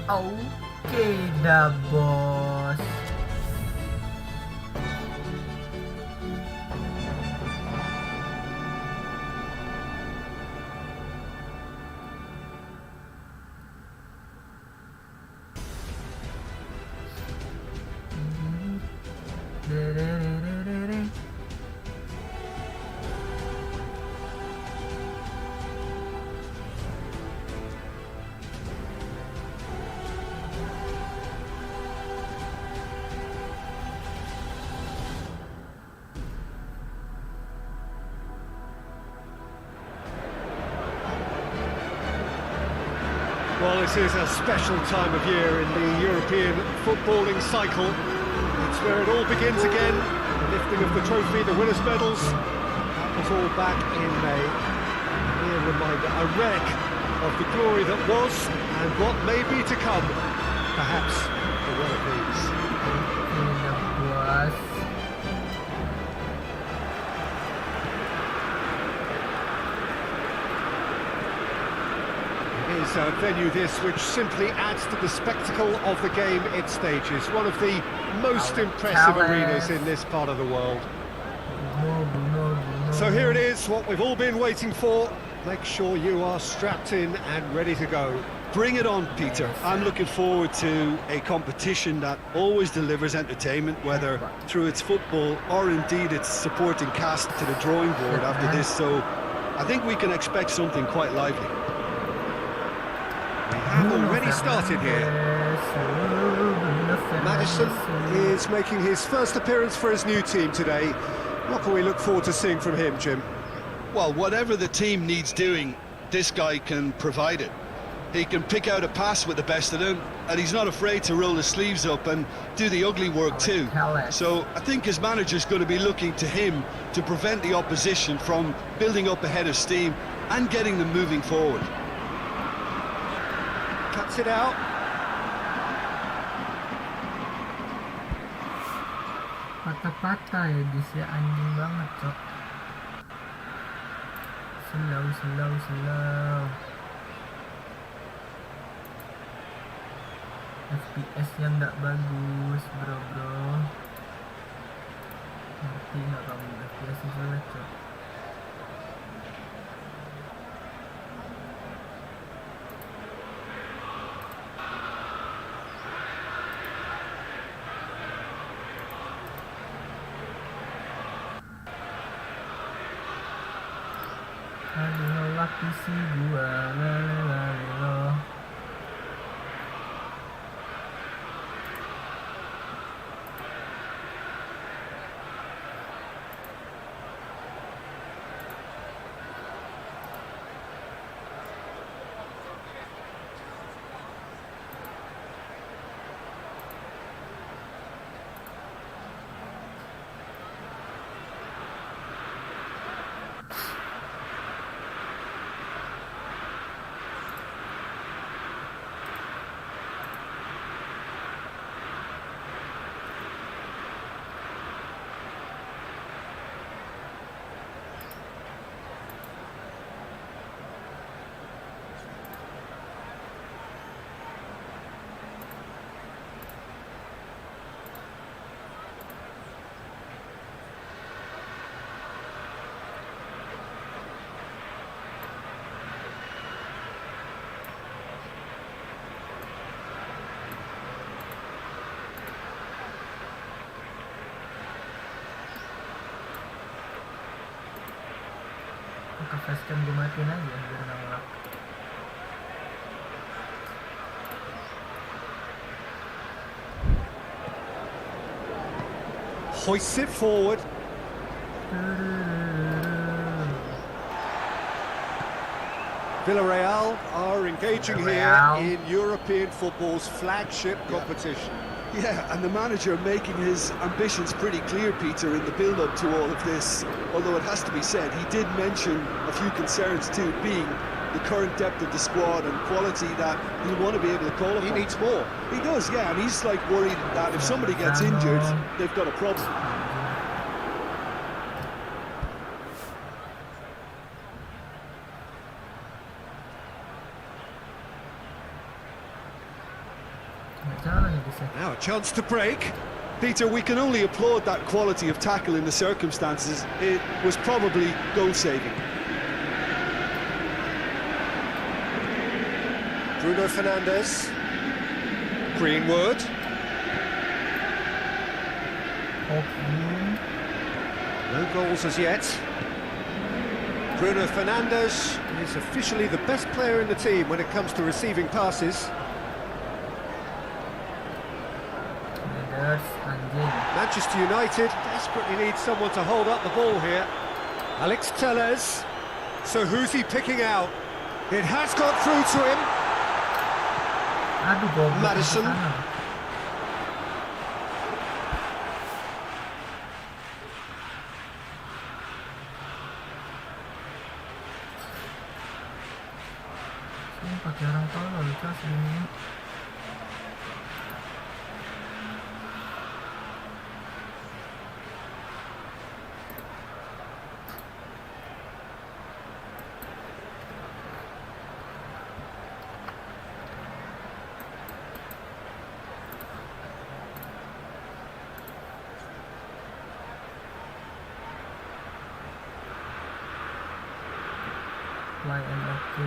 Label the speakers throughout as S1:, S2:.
S1: Oke dah bos.
S2: Well, this is a special time of year in the European footballing cycle. It's where it all begins again. The lifting of the trophy, the winners' medals. That was all back in May. A mere reminder, a relic of the glory that was and what may be to come. Perhaps for one of these.
S1: Bos.
S2: Is a venue this which simply adds to the spectacle of the game it stages. One of the most impressive arenas in this part of the world. So here it is, what we've all been waiting for. Make sure you are strapped in and ready to go.
S3: Bring it on, Peter. I'm looking forward to a competition that always delivers entertainment, whether through its football or indeed its supporting cast to the drawing board after this. So I think we can expect something quite lively.
S2: We have already started here. Madison is making his first appearance for his new team today. What can we look forward to seeing from him, Jim?
S3: Well, whatever the team needs doing, this guy can provide it. He can pick out a pass with the best of them, and he's not afraid to roll his sleeves up and do the ugly work too. So I think his manager's going to be looking to him to prevent the opposition from building up a head of steam and getting them moving forward.
S2: Cuts it out.
S1: Patah-patah ya guys ya, anjing banget cok. Slow. FPS-nya nggak bagus bro. Ngerti nggak kamu FPS-nya jelek cok. Aduh laki si gua lo. Maka facecam gue matiin aja biar nggak ngelak.
S2: Hoists it forward. Villarreal are engaging here in European football's flagship competition.
S3: Yeah, and the manager making his ambitions pretty clear, Peter, in the build-up to all of this. Although it has to be said, he did mention a few concerns too, being the current depth of the squad and quality that he'll want to be able to call upon.
S2: He needs more.
S3: He does, yeah, and he's like worried that if somebody gets injured, they've got a problem.
S1: challenge bisa.
S2: Now a chance to break.
S3: Peter, we can only applaud that quality of tackle in the circumstances. It was probably goal-saving.
S2: Bruno Fernandes. Greenwood. No goals as yet. Bruno Fernandes is officially the best player in the team when it comes to receiving passes. Manchester United desperately need someone to hold up the ball here. Alex Telles. So who's he picking out? It has got through to him.
S1: Aduh, goblok.
S2: Madison.
S1: Ini pakai orang tolol cas ini. YMFK.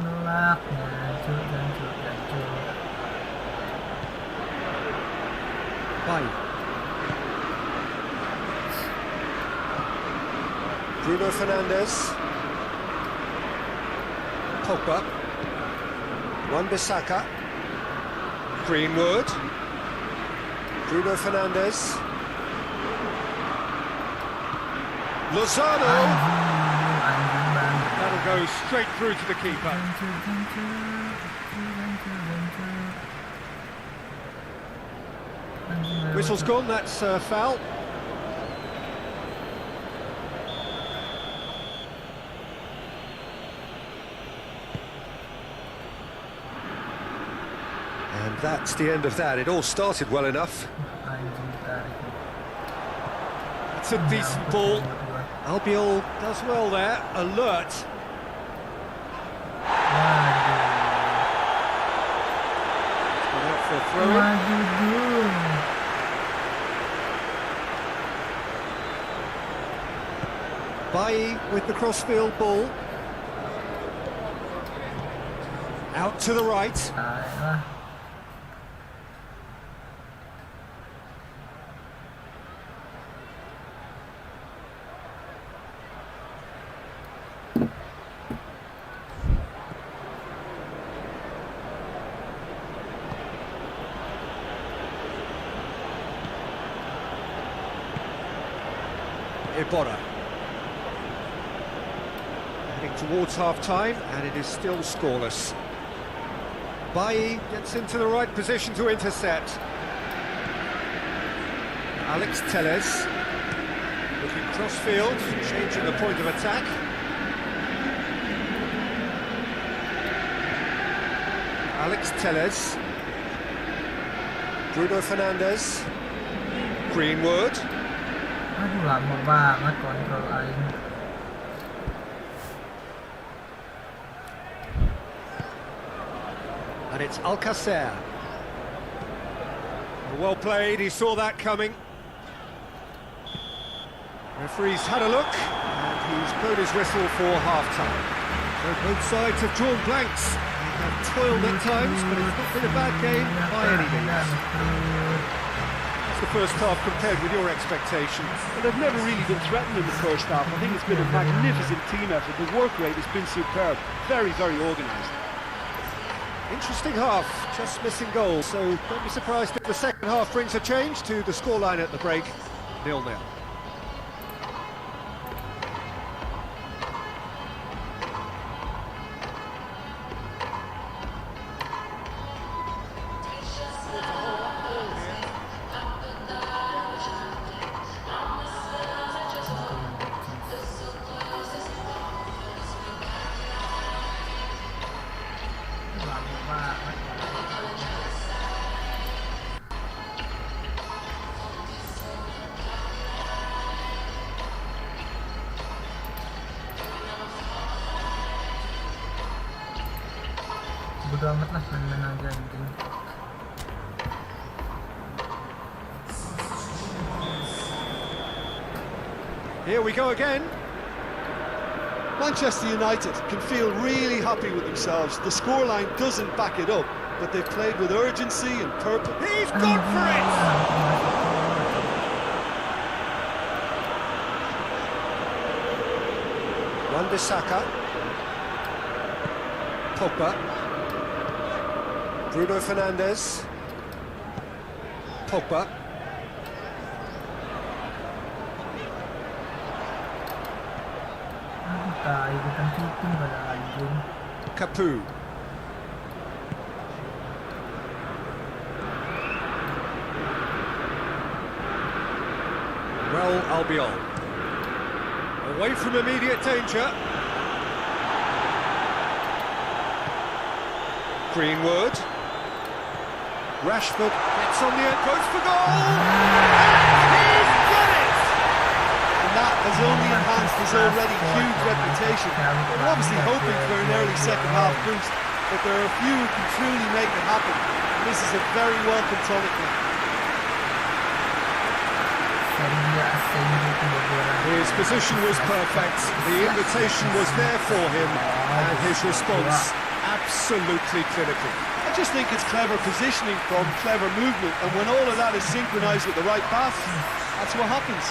S1: Nolak, jancuk.
S2: Bye. Bruno Fernandes. Pogba. Wan-Bissaka. Greenwood. Bruno Fernandes. Lozano. That'll go straight through to the keeper. Whistle's gone, that's foul. And that's the end of that. It all started well enough. It's a decent ball. Albiol does well there, alert. Out for a throw-in. Bailly with the crossfield ball. Out to the right. Iborra. Heading towards half-time, and it is still scoreless. Bailly gets into the right position to intercept. Alex Telles. Looking cross-field, changing the point of attack. Alex Telles. Bruno Fernandes. Greenwood.
S1: Aduh, lama banget kontrol aing.
S2: And it's Alcacer. Well played, he saw that coming. Referee's had a look, and he's blown his whistle for half-time. So both sides have drawn blanks. They have toiled at times, but it's not been a bad game by any means. The first half compared with your expectations?
S4: Well, they've never really been threatened in the first half. I think it's been a magnificent team effort. The work rate has been superb. Very, very organised.
S2: Interesting half, just missing goals, so don't be surprised if the second half brings a change to the scoreline at the break, 0-0.
S1: Bodo amat lah, menang aja anjing.
S2: Here we go again.
S3: Manchester United can feel really happy with themselves. The scoreline doesn't back it up, but they've played with urgency and purpose.
S2: He's gone for it! Roy Saga. Pogba. Bruno Fernandes. Pogba.
S1: Tayo kitang shooting wala anjing.
S2: Capu. Well, Albion. Away from immediate danger. Greenwood. Rashford gets on the end, goes for goal! And he's done it!
S3: And that has only enhanced his already huge reputation. They're obviously hoping for an early second half boost, but there are a few who can truly make it happen. And this is a very welcome tonic now.
S2: His position was perfect, the invitation was there for him, and his response absolutely clinical.
S3: I just think it's clever positioning from clever movement, and when all of that is synchronised with the right pass, that's what happens.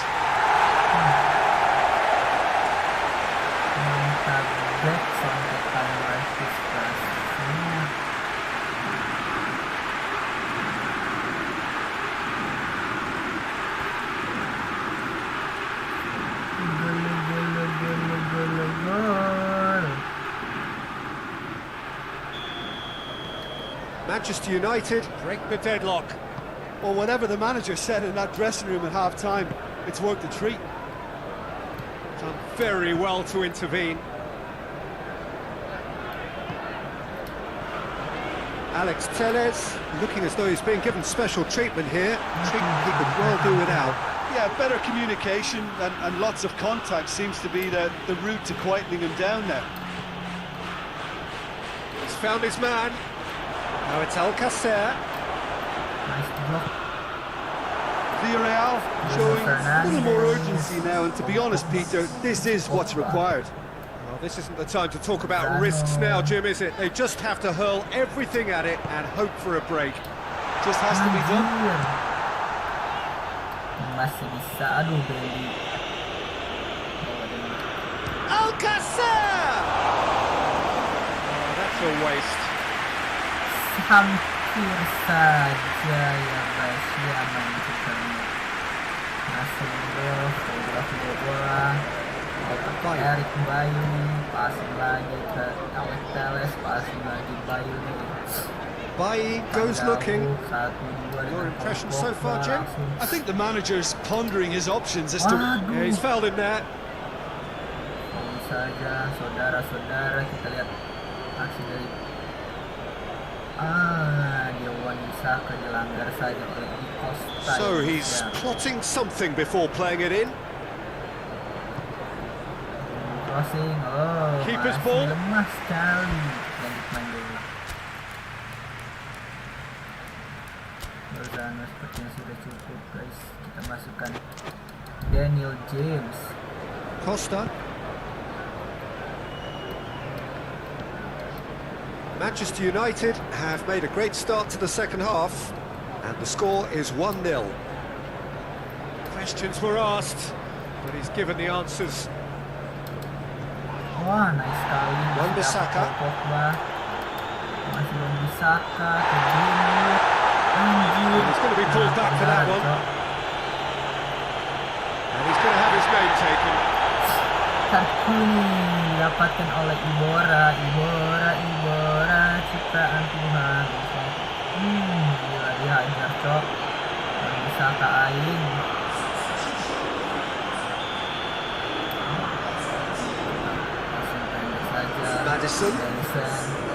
S2: Manchester United break the deadlock.
S3: Well, whatever the manager said in that dressing room at half-time, it's worked a treat.
S2: Done very well to intervene. Alex Telles looking as though he's being given special treatment here. Treatment he could well do without.
S3: Yeah, better communication and lots of contact seems to be the route to quietening him down now.
S2: He's found his man. Now it's Alcacer.
S1: Nice block.
S3: Villarreal showing a little more urgency now, and to be honest, Peter, this is what's required.
S2: Well, this isn't the time to talk about risks now, Jim, is it? They just have to hurl everything at it and hope for a break.
S3: Just has to be done.
S1: Masih bisa, aduh baby.
S2: Alcacer! Oh, that's a waste.
S1: Hampir saja ya guys, ya aman kita masuk bola Erik Bayu, passing lagi ke Alex Telles, passing lagi Bayu nih.
S2: Bayi goes looking. Your impression so far, Jim?
S3: I think the manager's pondering his options as to...
S2: Yeah, he's fouled him there.
S1: Saja, saudara-saudara, kita lihat aksi dari dia Wanisa dilanggar saja oleh Costa.
S2: So he's plotting something before playing it in.
S1: Crossing,
S2: Keeper's ball.
S1: Lemah sekali. Lanjut main dulu. Lozano sepertinya sudah cukup guys. Kita masukkan Daniel James.
S2: Costa. Manchester United have made a great start to the second half, and the score is 1-0. Questions were asked, but he's given the answers.
S1: Wah, nice sekali.
S2: Roy Saga.
S1: masih belum bisa kah? Anjir.
S2: He's going to be pulled back for that one. And he's going to have his name taken.
S1: Kartu didapatkan oleh Ibora ciptaan Tuhan. Gila dia hajar cok. Belum bisa ke aing.
S2: Madison,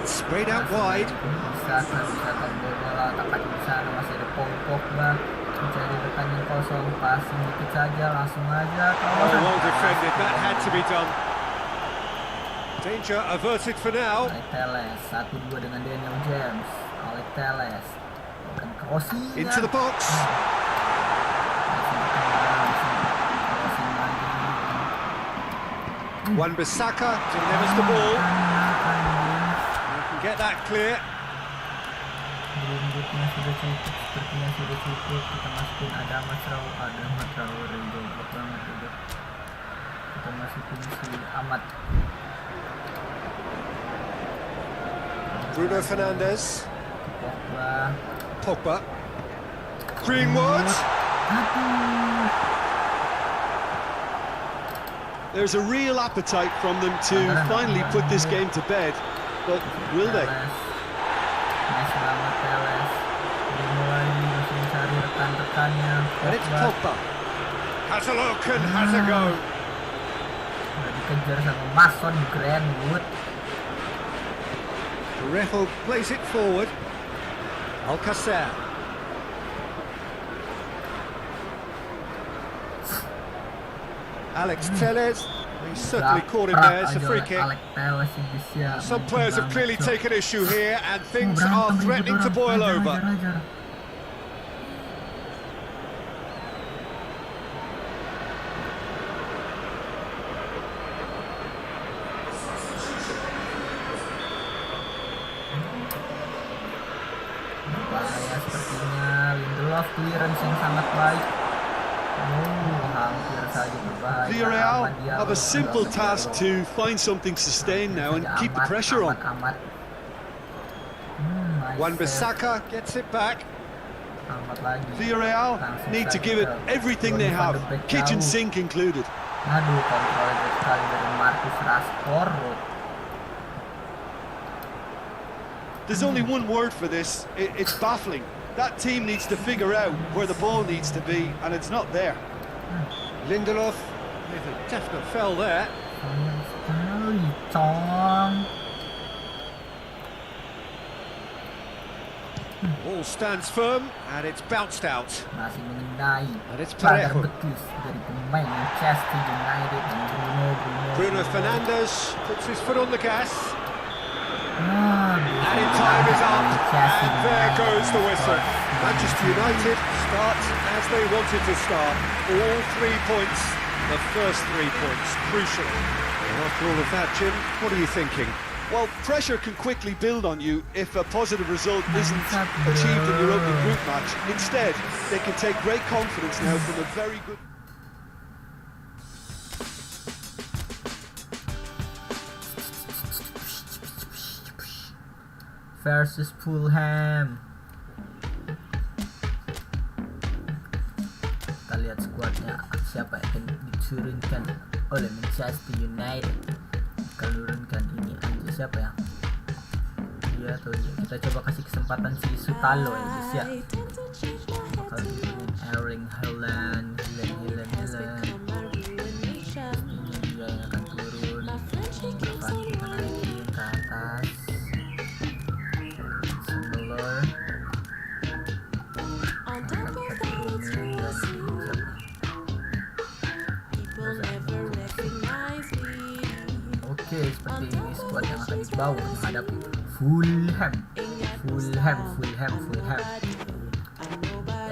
S2: spread out wide.
S1: Bisa bola tepat di sana, masih ada Pogba mencari rekan yang kosong, passing dikit saja, langsung aja.
S2: Oh, well defended, that had to be done. Danger averted for now.
S1: Alec Telles 1-2 dengan Daniel James. Alec Telles akan crossing
S2: into the box. Wan-Bissaka delivers the ball. You can get that clear.
S1: Berikutnya sudah cukup, sepertinya sudah cukup. Kita masukin ada Traore, goblok banget udah. Kita masukin si Ahmad.
S2: Bruno Fernandes.
S1: Pogba.
S2: Greenwood.
S1: Aduh.
S3: There's a real appetite from them to finally put this game to bed, but will they?
S1: Nice banget Teles. Dimulai masih mencari rekan-rekannya.
S2: And it's Pogba. Has a look and has a go.
S1: Udah dikejar sama Mason Greenwood.
S2: Parejo plays it forward. Alcacer. Alex Telles, he certainly caught him there. It's a free kick. Some players have clearly taken issue here, and things are threatening to boil over.
S1: Bahaya sepertinya. Lindelof clearance yang sangat baik. Hampir saja berbahaya.
S3: Villarreal have a simple task to find something sustained now and keep the pressure on.
S2: Wan-Bissaka gets it back.
S3: Villarreal need to give it everything they have, kitchen sink included.
S1: Aduh, kontrol sekali dari Marcus Rashford.
S3: There's only one word for this, it's baffling. That team needs to figure out where the ball needs to be, and it's not there.
S2: Lindelof with a definite fell there. Ball stands firm, and it's bounced out.
S1: Masih mengenai
S2: And it's Parejo.
S1: betis dari pemain Manchester United dan
S2: Bruno Fernandes puts his foot on the gas.
S1: And
S2: Added time is up, and there goes the whistle. Manchester United start as they wanted to start. All 3 points, the first 3 points, crucial. And after all of that, Jim, what are you thinking?
S3: Well, pressure can quickly build on you if a positive result isn't achieved in your opening group match. Instead, they can take great confidence now from a very good...
S1: versus Fulham. Kita lihat skuadnya siapa yang akan diturunkan oleh Manchester United. Kita turunkan ini aja siapa ya? Dia atau dia. Kita coba kasih kesempatan si Sutalo ya guys ya. Bakal diturunin Erling Haaland. Ini dia yang akan turun. Depan kita naikin ke atas. Oke, seperti ini skuad yang akan dibawa menghadapi Fulham.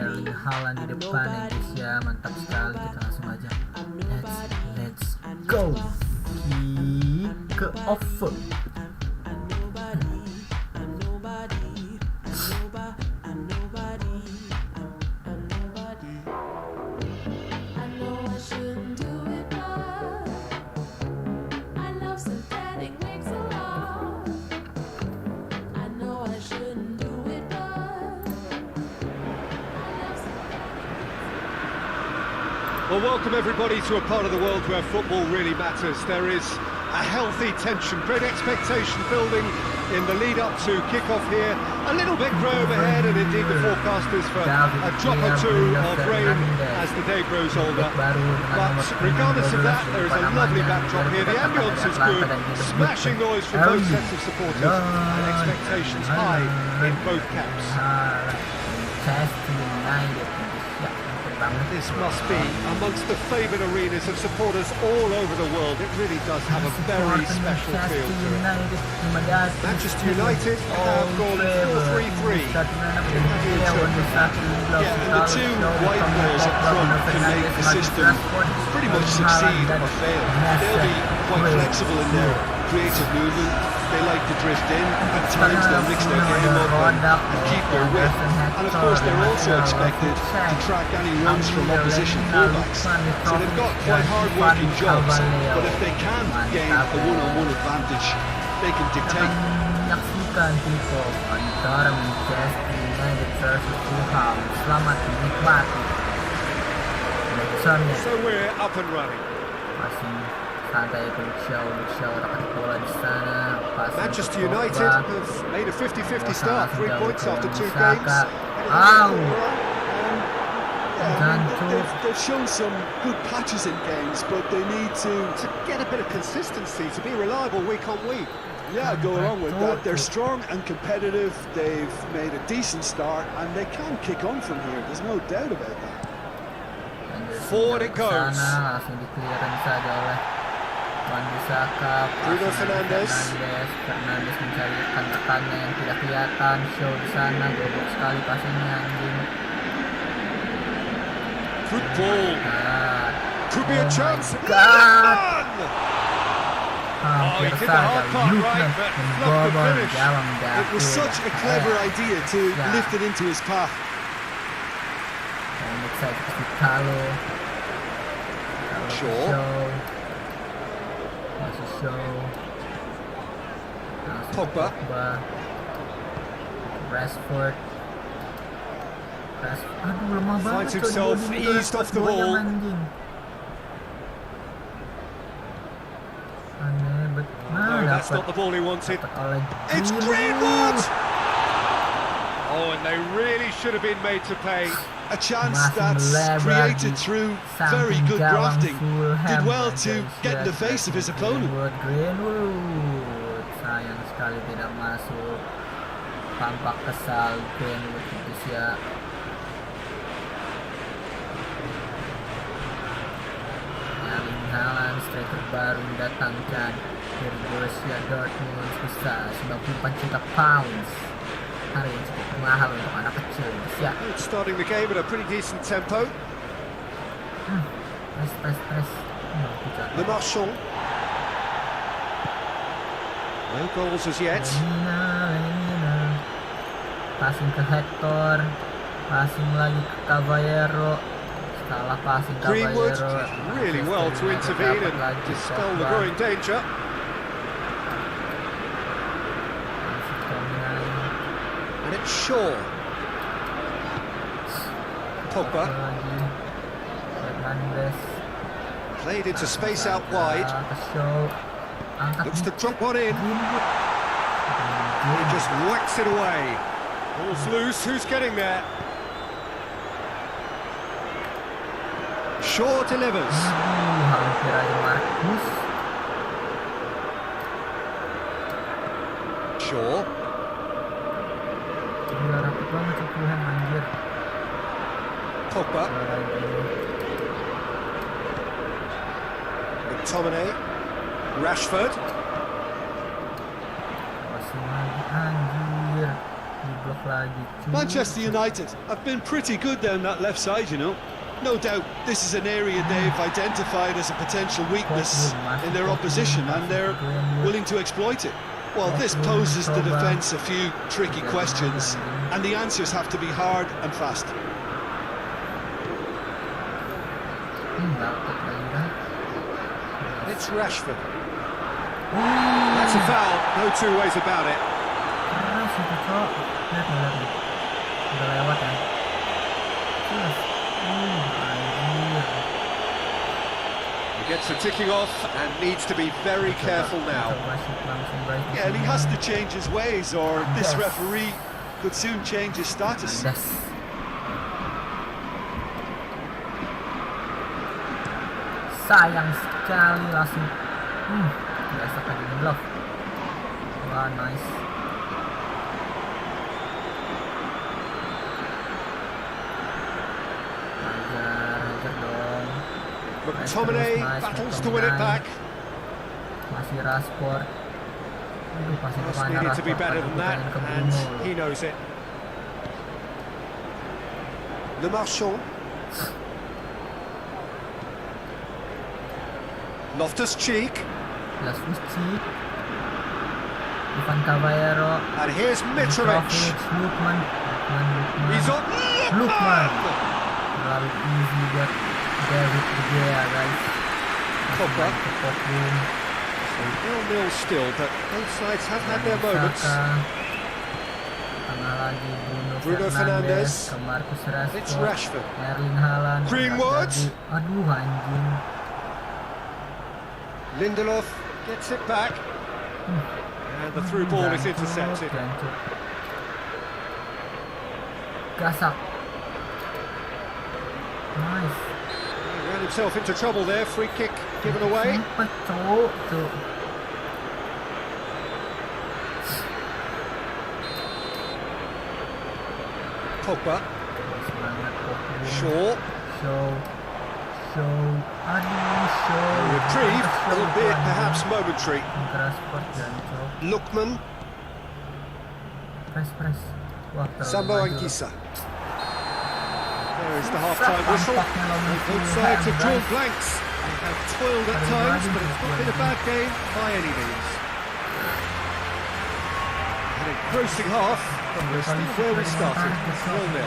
S1: Erling Haaland di depan Indonesia, mantap sekali. Kita langsung aja. Let's go. Kick off.
S2: Well, welcome everybody to a part of the world where football really matters. There is a healthy tension, great expectation building in the lead up to kick-off here. A little bit grey overhead, and indeed the forecasters for a drop or two of rain as the day grows older. But regardless of that, there is a lovely backdrop here. The ambience is good, smashing noise from both sets of supporters, and expectations high in both camps. This must be amongst the favoured arenas of supporters all over the world. It really does have a very special feel to it. Manchester United have gone 4-3-3. Yeah, and the two white balls up front can make the system pretty much succeed or fail. They'll be quite flexible in their creative movement. They like to drift in. At times they'll mix their game up and keep their width. And of course they're also expected to track any runs from opposition fullbacks. So they've got quite hard-working jobs, but if they can gain a one-on-one advantage, they can dictate.
S1: Menyaksikan kick-off antara Manchester United versus Fulham. Selamat menikmati.
S2: So we're up and running.
S1: Masih santai show dapat bola di sana.
S2: Manchester United have made a 50-50 start, 3 points after 2 games.
S3: They've shown some good patches in games, but they need to
S2: get a bit of consistency, to be reliable week on week.
S3: Yeah, go along with that. They're strong and competitive. They've made a decent start, and they can kick on from here. There's no doubt about that.
S2: Forward it goes.
S1: Langsung di-clearance saja oleh
S2: Bruno Fernandes
S1: mencari rekan-rekannya yang tidak kelihatan. Show di sana, goblok sekali passingnya anjing.
S2: Good ball. Could be a chance.
S1: Hampir saja Lukman membobol gawang
S3: It was such a clever idea to lift it into his path.
S1: Pendek saja ke Kalo. Masih show.
S2: Pogba.
S1: Rashford. Aduh, lemah banget.
S2: Finds himself eased off the ball. No, that's not the ball he wanted. It's Greenwood! Oh, and they really should have been made to pay.
S3: A chance that's created through very good grafting. Did well to get in the face of his opponent.
S1: Greenwood. Sayang sekali tidak masuk. Tampak kesal Greenwood Indonesia. Erling Haaland, striker baru mendatangkan dari Borussia Dortmund sebesar 94 juta pounds. Hari ini cukup mahal untuk anak kecil. Siap.
S2: Starting the game at a pretty decent tempo.
S1: Press.
S2: Le Marchand. No goals as yet.
S1: Lemina. Passing ke Hector. Passing lagi ke Caballero. Salah passing
S2: Greenwood
S1: Caballero.
S2: really well to intervene and dispel the growing danger. And it's Shaw. Pogba. Played into space out wide. Looks to drop one in. He just whacks it away. Ball's loose. Who's getting there? Shaw delivers.
S1: Hampir aja Marcus.
S2: Shaw.
S1: Gila rapet banget Fulham anjir.
S2: Pogba. McTominay. Rashford.
S1: Passing lagi anjir. Diblok lagi.
S3: Manchester United have been pretty good down that left side, you know. No doubt this is an area they've identified as a potential weakness in their opposition, and they're willing to exploit it. Well, this poses the defence a few tricky questions, and the answers have to be hard and fast.
S2: It's Rashford. That's a foul, no two ways about it. Gets the ticking off and needs to be very careful now.
S3: Yeah, and he has to change his ways, or this referee could soon change his status.
S1: Sayang sekali langsung biasa tadi ngeblok. Wah, nice. Hajar dong.
S2: McTominay battles to win it back.
S1: Masih Rashford. Aduh, pasti
S2: Must
S1: kemana
S2: needed to be
S1: Rashford,
S2: better
S1: tapi
S2: than that,
S1: bukan ke
S2: and
S1: Bruno.
S2: he knows it. Le Marchand. Loftus-Cheek.
S1: Loftus-Cheek. Ivan Caballero.
S2: And here's Mitrovic.
S1: Lukman.
S2: He's on.
S1: Lukman. Terlalu easy buat David De Gea, guys.
S2: Pogba.
S1: Pogba.
S2: 0-0 still, but both sides have had their moments.
S1: Tengah lagi
S2: Bruno Fernandes.
S1: Ke Marcus Rashford.
S2: It's Rashford.
S1: Erling Haaland.
S2: Greenwood.
S1: Aduh, anjing.
S2: Lindelof gets it back. And the through ball is intercepted.
S1: Gasak. Nice.
S2: He ran himself into trouble there. Free kick given away.
S1: Tuh.
S2: Pogba.
S1: Semangat Pogba.
S2: Shaw.
S1: Show. Aduh, show.
S2: Reprieve, albeit perhaps momentary.
S1: Rashford jancok.
S2: Lukman.
S1: Press. Wah, terlalu
S2: Sambo
S1: maju.
S2: Anguissa. There is the half-time whistle. Both sides have drawn blanks. They have toiled at times, but it's not been a bad game by any means. An engrossing half, but we're still where we started. 0-0.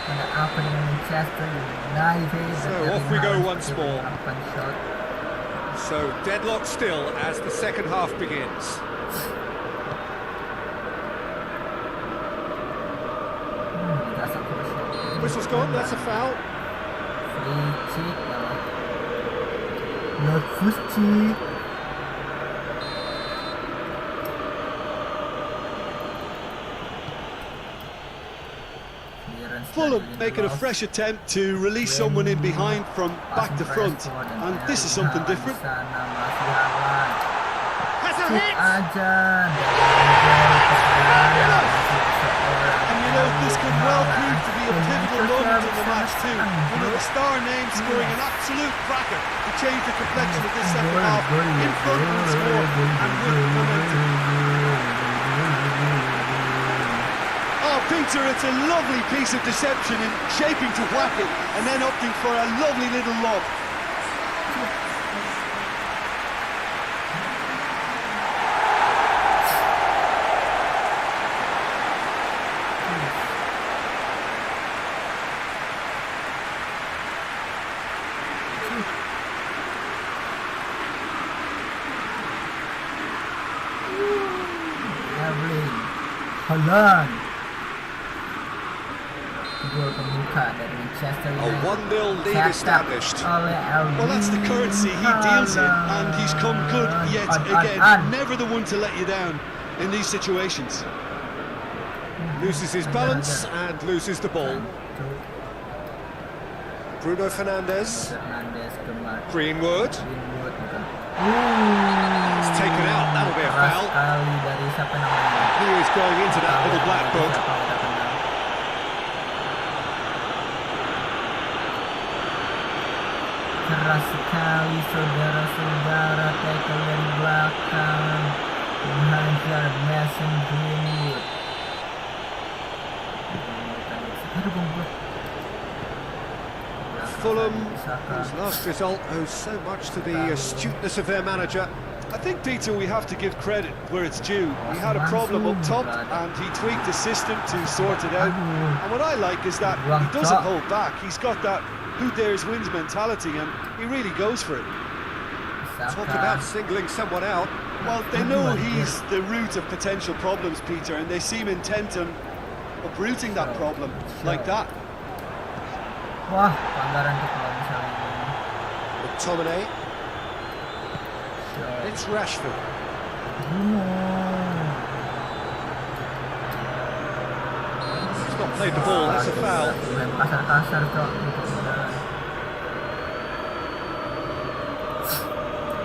S1: Ada apa dengan Manchester United?
S2: So off we go once more.
S1: Shot.
S2: So deadlock still as the second half begins. Whistle's gone, that's a foul.
S1: Free kick. Loftus-Cheek.
S3: Fulham making a fresh attempt to release someone in behind from back to front, and this is something different.
S2: Has a hit!
S3: And you know, this could well prove to be a pivotal moment in the match too. One of the star names scoring an absolute cracker to change the complexion of this second half, in front with score and with momentum. Oh, Peter, it's a lovely piece of deception in shaping to whack it and then opting for a lovely little lob.
S1: Haaland. Gol pembuka dari Manchester
S2: A
S1: United.
S2: 1-0 lead established.
S3: Well, that's the currency he deals in, and he's come good yet again. Never the one to let you down in these situations.
S2: Loses his balance and loses the ball. Bruno Fernandes. Greenwood. It's taken out, that'll be a foul. He is going into that little black book.
S1: Keras sekali saudara-saudara, tackle dari belakang menghajar Mason Greenwood.
S2: Fulham, whose last result owes so much to the astuteness of their manager.
S3: I think, Peter, we have to give credit where it's due. He had a problem up top and he tweaked the system to sort it out. And what I like is that he doesn't hold back. He's got that who dares wins mentality and he really goes for it.
S2: Talk about singling someone out.
S3: Well, they know he's the root of potential problems, Peter, and they seem intent on uprooting that problem like that.
S1: Wah, pelanggaran tuh kalau misalnya
S4: McTominay. It's Rashford. He's not played the ball, that's a foul.
S1: Kasar-kasar cok.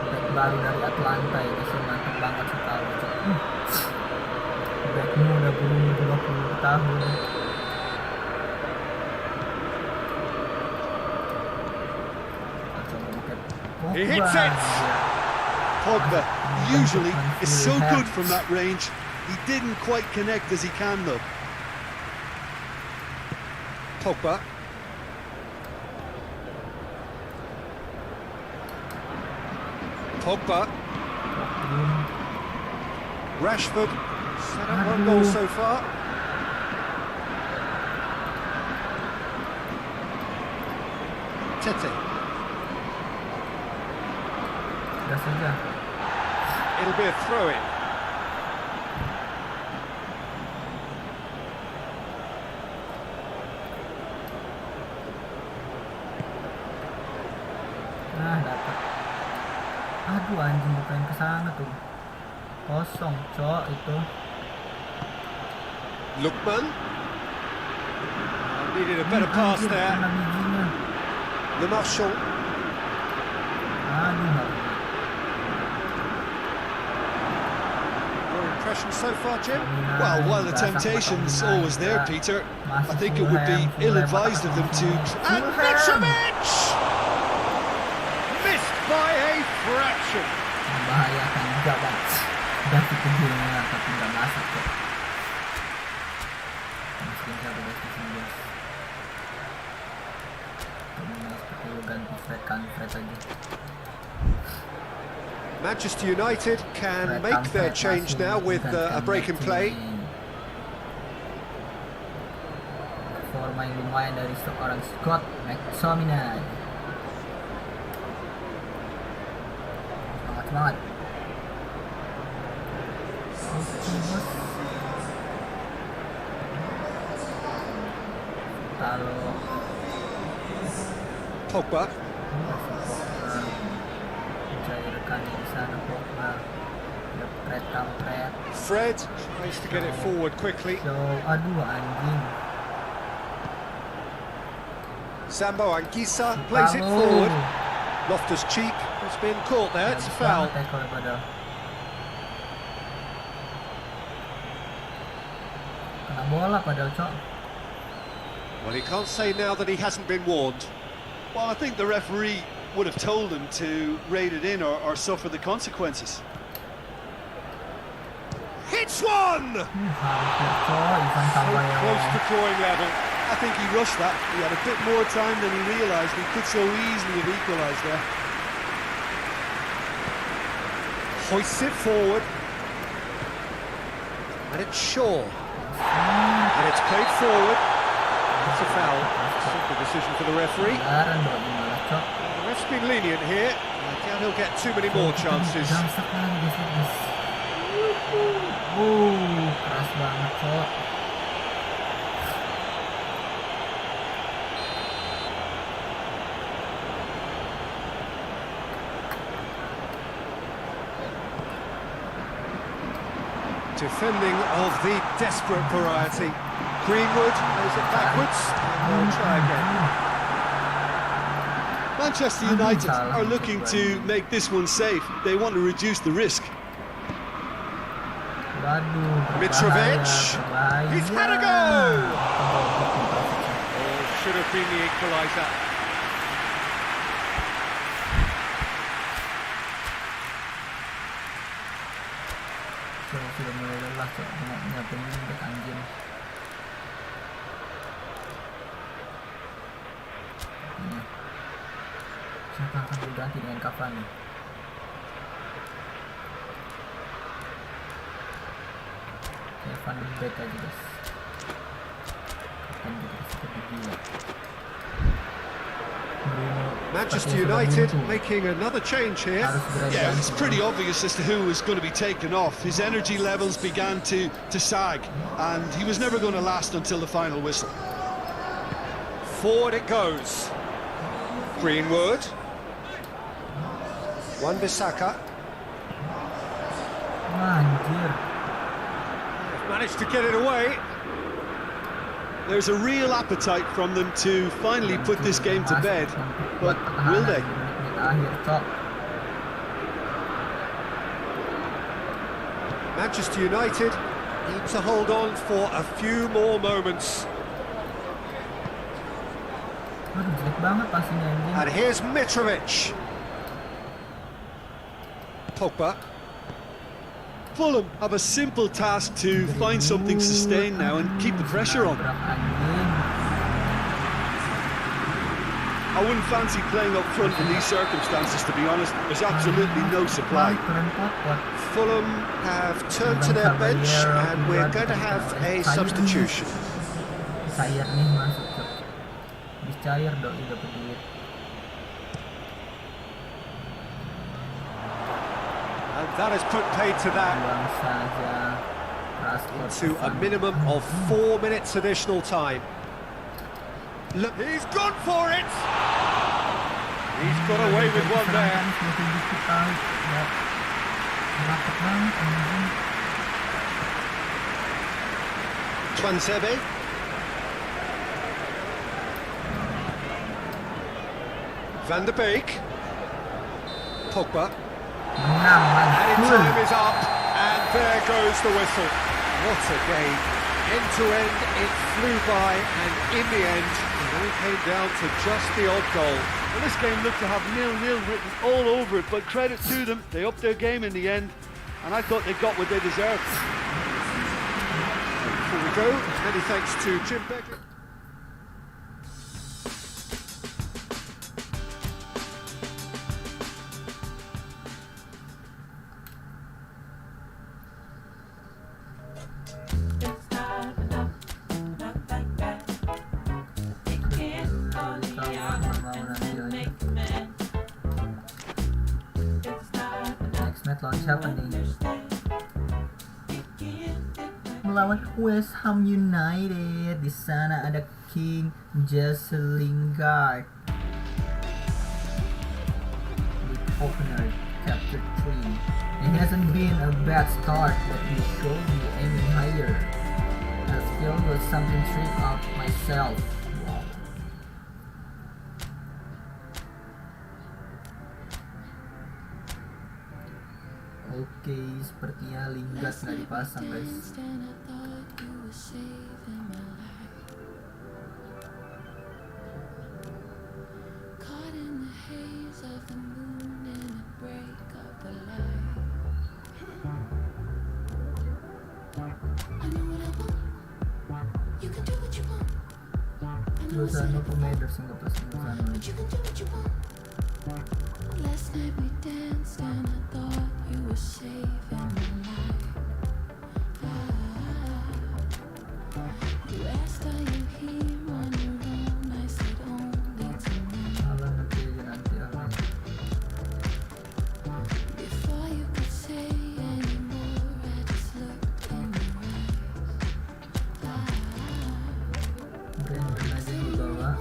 S1: Back baru dari Atlanta ini sih mantap banget sekali cok. Backmu udah berumur 20 tahun.
S2: He hits it! Pogba usually is so good from that range. He didn't quite connect as he can though.
S4: Pogba. Pogba. Rashford. Set up one goal so far. Tete. It'll be a throw-in.
S1: Nah, dapat. Aduh anjing, bukan ke sana tuh. Kosong, cok itu.
S4: Lukman. Needed a better pass there. Le Marchand. Your impression so far, Jim?
S3: Well, while the temptation's always there, Peter, I think it would be ill-advised of them to...
S4: And Mitrovic! Missed by a fraction.
S1: Membahayakan Gabut. Dapat kejadian tapi nggak masuk kok. Mungkin satu best 19. Seperti lu ganti Fred aja.
S4: Manchester United can make their change now with a break in play.
S1: Forma yang lumayan dari seorang Scott McTominay. Semangat. Lalu
S4: Pogba. Fred tries to get it forward quickly.
S1: Aduh anjing.
S4: Sambo Anguissa plays it forward. Loftus Cheek has been caught there. It's a foul.
S1: Kena bola padahal cok.
S4: Well, he can't say now that he hasn't been warned.
S3: Well, I think the referee would have told him to rate it in or suffer the consequences.
S4: Hits one! So close to drawing level.
S3: I think he rushed that. He had a bit more time than he realised. He could so easily have equalised there.
S4: Hoists it forward. And it's Shaw. And it's played forward. It's a foul. Simple decision for the referee. The ref's been lenient here. I doubt he'll get too many more chances.
S1: Keras banget kok.
S4: Defending of the desperate variety. Greenwood plays it backwards, and they'll try again.
S3: Manchester United are looking to make this one safe. They want to reduce the risk.
S4: Mitrovic, he's had a go! Oh, should have been the equaliser.
S1: Sudah mulai lelah kok nyiapin back anjing. Siapa akan diganti dengan Cavani? Van de Beek aja guys.
S4: Manchester United making another change here.
S3: Yeah, it's pretty obvious as to who was going to be taken off. His energy levels began to sag, and he was never going to last until the final whistle.
S4: Forward it goes. Greenwood. Wan-Bissaka.
S1: Anjir.
S4: Managed to get it away.
S3: There's a real appetite from them to finally put this game to bed, but will they?
S4: Manchester United need to hold on for a few more moments.
S1: Aduh, jelek banget passingnya anjing.
S4: And here's Mitrovic. Pogba.
S3: Fulham have a simple task to find something sustained now and keep the pressure on. I wouldn't fancy playing up front in these circumstances, to be honest. There's absolutely no supply.
S4: Fulham have turned to their bench and we're going to have a substitution.
S1: Cair nih masuk ke. Bis cair doi dapat duit.
S4: And that has put paid to that.
S1: Buang saja.
S4: To a minimum of 4 minutes additional time. Look, he's gone for it! He's got away with one there.
S3: Twansebe.
S4: Van de Beek. Pogba.
S1: And
S4: time is up, and there goes the whistle. What a game. End to end, it flew by, and in the end, it all came down to just the odd goal.
S3: Well, this game looked to have 0-0 written all over it, but credit to them, they upped their game in the end, and I thought they got what they deserved.
S4: Before we go, many thanks to Jim Begley.
S1: Lawan siapa nih? Melawan West Ham United. Di sana ada King Jesse Lingard. With opener chapter 3. It hasn't been a bad start, but we should be aiming higher. I feel got something tripped out myself. Oke, sepertinya Lingard nggak dipasang, guys. Lozano pemain sing nggak pasang Lozano. Last night we danced and I thought you were saving my life. You asked are you here on your own, I said only tonight. Before you could say anymore, I just looked in your eyes. Brandon aja di bawah.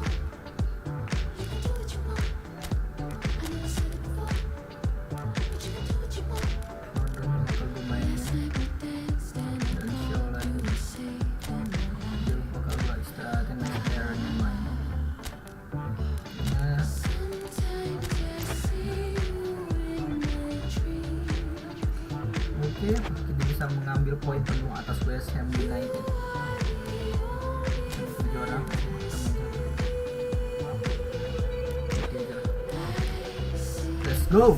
S1: Kita bisa mengambil poin penuh atas West Ham United. Juara. Let's go.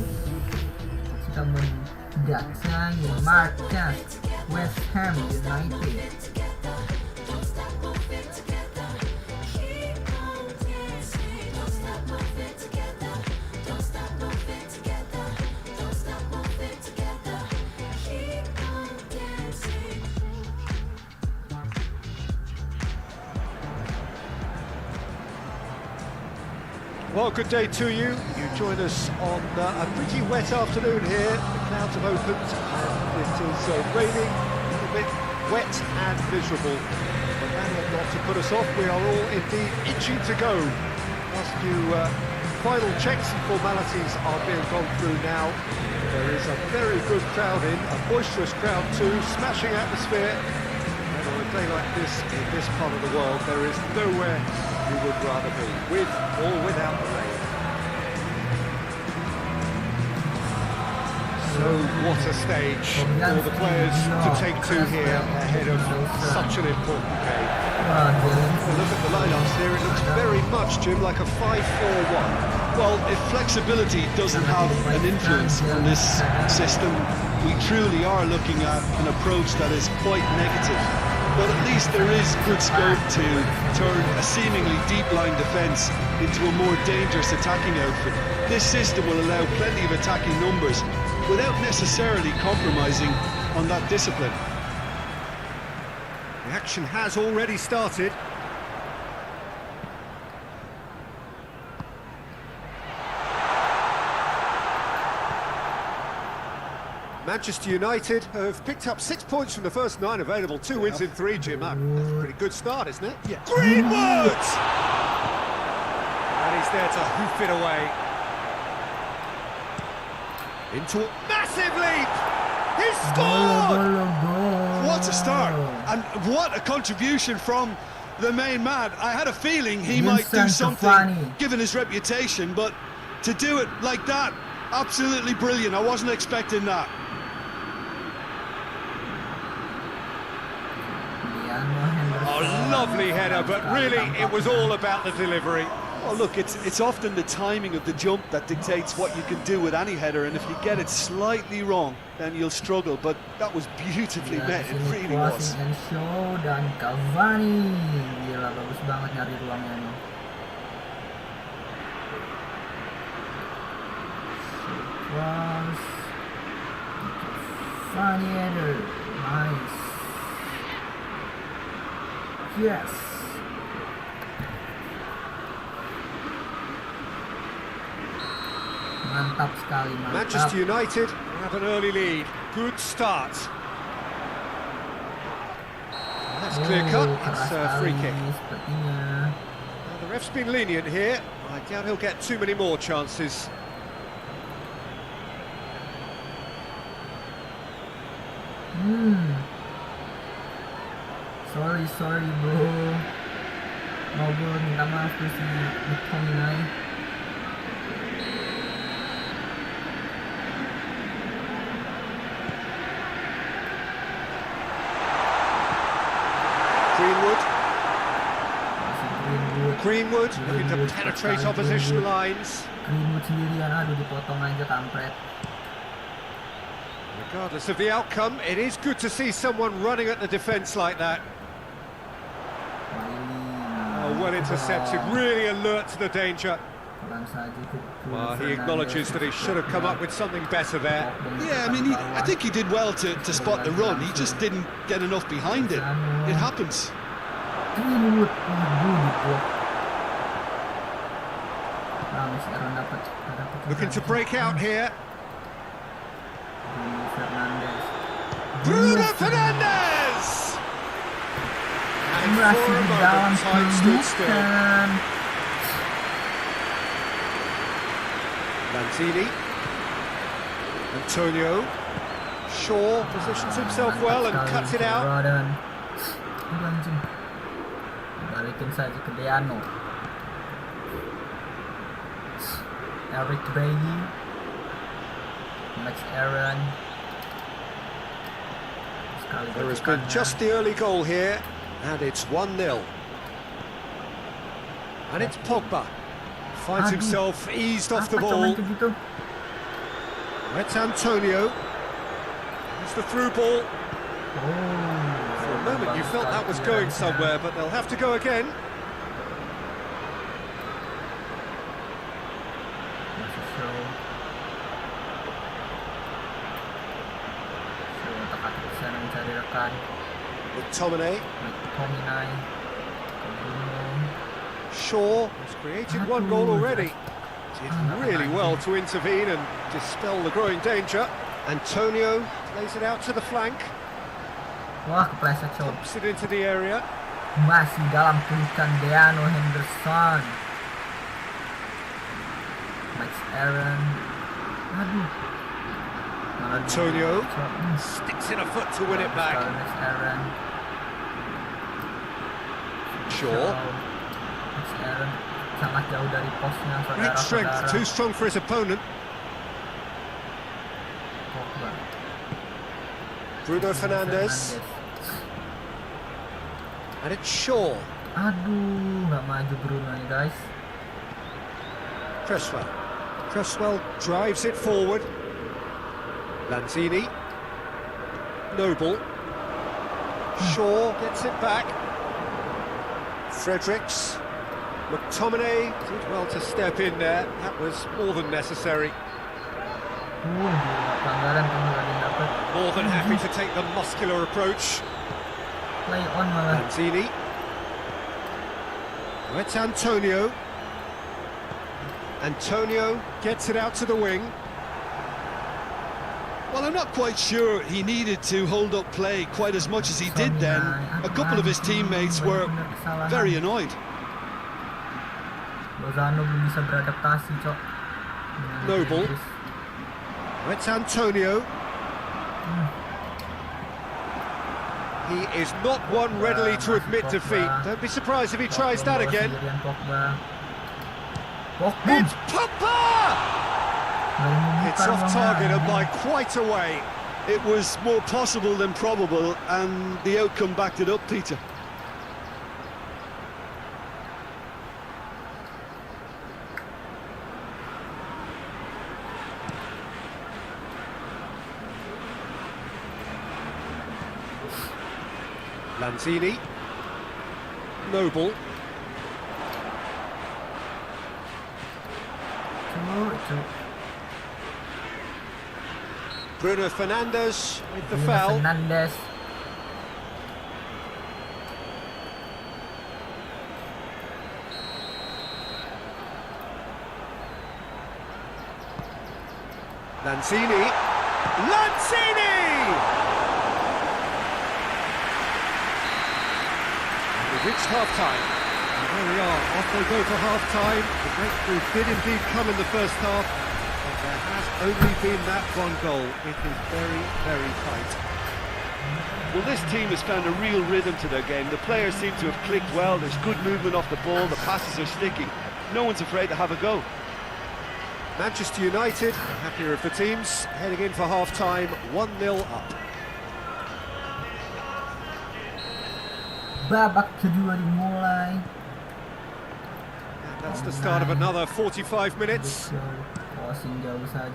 S1: Kita mendatangi markas West Ham United.
S4: Well, good day to you. You join us on a pretty wet afternoon here. The clouds have opened and it is raining, a little bit wet and miserable. But that ought not to put us off. We are all indeed itching to go. Ask you
S2: final checks and formalities are being gone through now. There is a very good crowd in, a boisterous crowd too, smashing atmosphere. And on a day like this, in this part of the world, there is nowhere you would rather be, with or without the rain. So what a stage for the players to take to here ahead of such an important game. Look at the lineups here, it looks very much, Jim, like a 5-4-1.
S3: Well, if flexibility doesn't have an influence on this system, we truly are looking at an approach that is quite negative. But at least there is good scope to turn a seemingly deep-line defence into a more dangerous attacking outfit. This system will allow plenty of attacking numbers without necessarily compromising on that discipline.
S2: The action has already started. Manchester United have picked up 6 points from the first 9 available, 2 wins in 3, Jim. That's a pretty good start, isn't it? Yeah. Greenwood! And he's there to hoof it away. Into a massive leap! He scored!
S3: What a start, and what a contribution from the main man. I had a feeling he might do something given his reputation, but to do it like that, absolutely brilliant. I wasn't expecting that.
S2: Oh, lovely header, but really it was all about the delivery.
S3: Oh, look, it's often the timing of the jump that dictates what you can do with any header, and if you get it slightly wrong, then you'll struggle. But that was beautifully met, it really was.
S1: Dan Cavani, gila bagus banget nyari ruangnya nih. Cavani header, nice. Yes. Mantap sekali, mantap.
S2: Manchester United have an early lead. Good start. That's clear cut. It's a free kick.
S1: Sepertinya.
S2: The ref's been lenient here. I doubt he'll get too many more chances.
S1: Sorry bro. Mau gue minta maaf tuh si McTominay.
S2: Greenwood looking to penetrate opposition lines.
S1: Greenwood sendirian, aduh dipotong aja kampret.
S2: Regardless of the outcome, it is good to see someone running at the defence like that. Oh, well intercepted, really alert to the danger. Well, he acknowledges that he should have come up with something better there.
S3: Yeah, I mean, I think he did well to spot the run. He just didn't get enough behind it. It happens.
S1: Greenwood,
S2: looking to break out here.
S3: Bruno Fernandes!
S2: And for a moment, time stood still. Lanzini. Antonio. Shaw positions himself well and cuts it out.
S1: Balikin saja ke Deano. Eric Bailly, Max Aaron.
S2: There has been just the early goal here, and it's 1-0. And it's Pogba. Finds himself eased off the ball. It's Antonio. It's the through ball. For a moment you felt that was going somewhere, but they'll have to go again. McTominay. Shaw has created one goal already. Did really well to intervene and dispel the growing danger. Antonio plays it out to the flank.
S1: Wah, kepleset coba.
S2: Pumps it into the area.
S1: Masih dalam pelukan Deano Henderson. Aaron. Aduh. Malah
S4: Antonio
S1: di-
S4: sticks in a foot to win it back.
S1: Next Aaron.
S4: Shaw.
S1: Next Aaron. Sangat jauh dari posnya,
S4: Great strength,
S1: saudara-saudara.
S4: too strong for his opponent.
S1: Pogba.
S4: Bruno Fernandes. And it's Shaw.
S1: Aduh, nggak maju Bruno nih guys.
S4: Cresswell drives it forward. Lanzini. Noble. Shaw gets it back. Fredericks. McTominay did well to step in there. That was more than necessary.
S1: Gila, pelanggaran tuh nggak ada yang dapet.
S4: More than happy to take the muscular approach.
S1: Play on malah.
S4: Lanzini. It's Antonio. Antonio gets it out to the wing.
S3: Well, I'm not quite sure he needed to hold up play quite as much as he did then. A couple of his teammates were very annoyed.
S1: Lozano belum bisa beradaptasi, Cok.
S4: Noble. It's Antonio. He is not one readily to admit defeat. Don't be surprised if he tries that again. It's Pogba! It's off target and by quite a way.
S3: It was more possible than probable, and the outcome backed it up, Peter.
S4: Lanzini. Noble. Bruno Fernandes with the foul.
S1: Fernandes.
S4: Lanzini. We've reached half-time. And there we are, off they go for half-time. The breakthrough did indeed come in the first half, but there has only been that one goal. It is very, very tight.
S3: Well, this team has found a real rhythm to their game. The players seem to have clicked well. There's good movement off the ball. The passes are sticking. No one's afraid to have a go.
S4: Manchester United, the happier of the teams, heading in for half-time, 1-0 up.
S1: Babak kedua dimulai.
S4: And that's the start of another 45 minutes.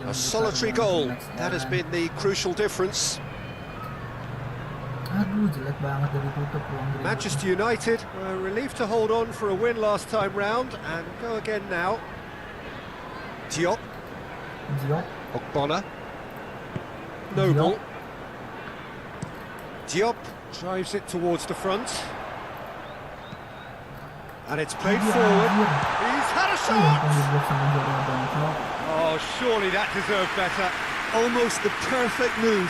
S4: A solitary goal, that has been the crucial difference.
S1: Aduh, jelek banget dari tutup ruang gereja.
S4: Manchester United were relieved to hold on for a win last time round and go again now. Diop. Ogbonna. Noble. Diop drives it towards the front. And it's played forward. He's had a shot! Oh, surely that deserved better.
S3: Almost the perfect move.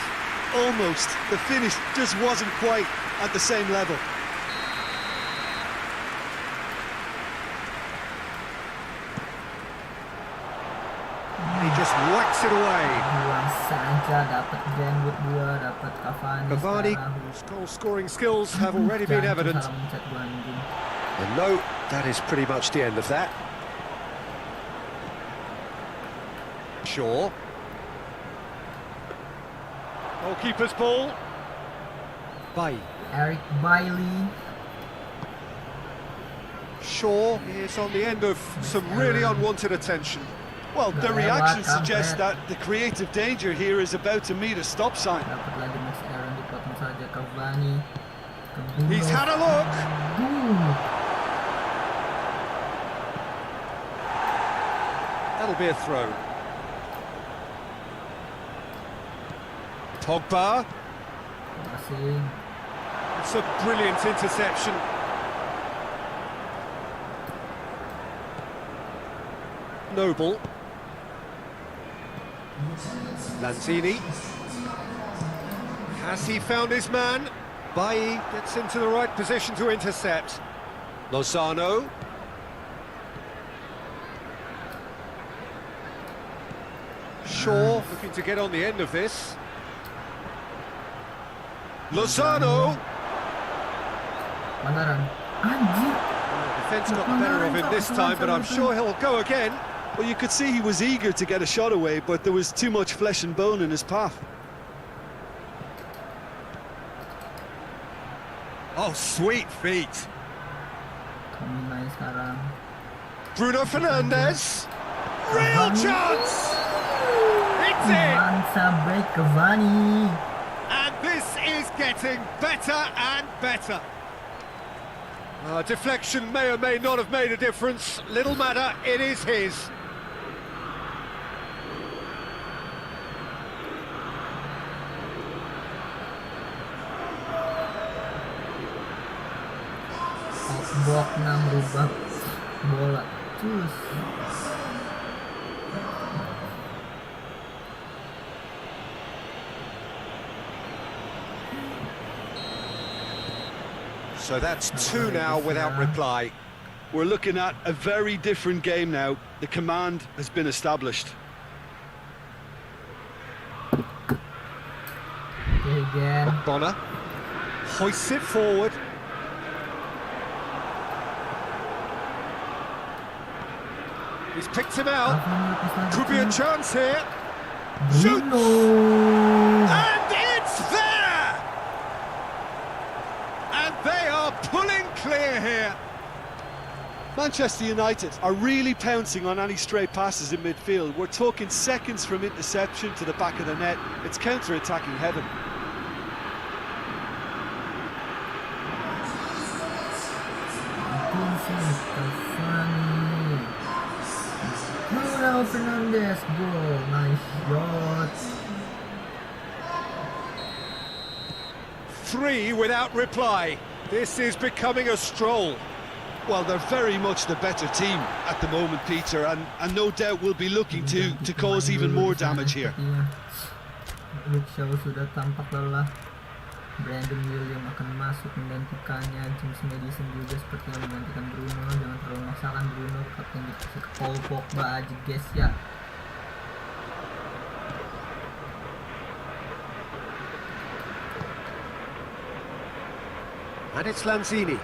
S3: Almost. The finish just wasn't quite at the same level.
S4: He just whacks it away.
S1: Buang saja, dapat Gabut 2, dapat
S4: Cavani, whose goal-scoring skills have already been evident. And no, that is pretty much the end of that. Shaw. Goalkeeper's ball.
S1: Eric Bailey.
S4: Shaw is on the end of some really unwanted attention.
S3: Well, the reaction suggests that the creative danger here is about to meet a stop sign.
S1: Dapat lagi Max Aaron, dipotong saja Cavani.
S4: He's had a look. That'll be a throw. Pogba. It's a brilliant interception. Noble. Lanzini. Has he found his man? Bailly gets into the right position to intercept. Lozano. Shaw looking to get on the end of this.
S3: Lozano.
S1: Pelanggaran. Anjir.
S4: Defence got the better of him this time, but I'm sure he'll go again.
S3: Well, you could see he was eager to get a shot away, but there was too much flesh and bone in his path.
S4: Oh, sweet feet.
S1: Main sekarang.
S4: Bruno Fernandes. Real chance! It's in!
S1: Sampai Cavani.
S4: And this is getting better and better. Deflection may or may not have made a difference. Little matter, it is his.
S1: Bok merubah bola. Cus.
S4: So that's two now without reply.
S3: We're looking at a very different game now. The command has been established.
S1: Again.
S4: Bonner hoists it forward. He's picked him out. Could be a chance here. Shoots! And it's there! And they are pulling clear here.
S3: Manchester United are really pouncing on any stray passes in midfield. We're talking seconds from interception to the back of the net. It's counter-attacking heaven.
S1: Bruno Fernandes goal, nice shot.
S4: 3 without reply. This is becoming a stroll.
S3: Well, they're very much the better team at the moment, Peter, and no doubt will be looking to cause even more damage here.
S1: Luke Shaw sudah tampak lelah. Brandon William akan masuk menggantikannya. James Madison juga sepertinya menggantikan Bruno. Jangan terlalu memaksakan Bruno, kapten dikasih ke Paul Pogba aja guys ya.
S4: And it's Lanzini.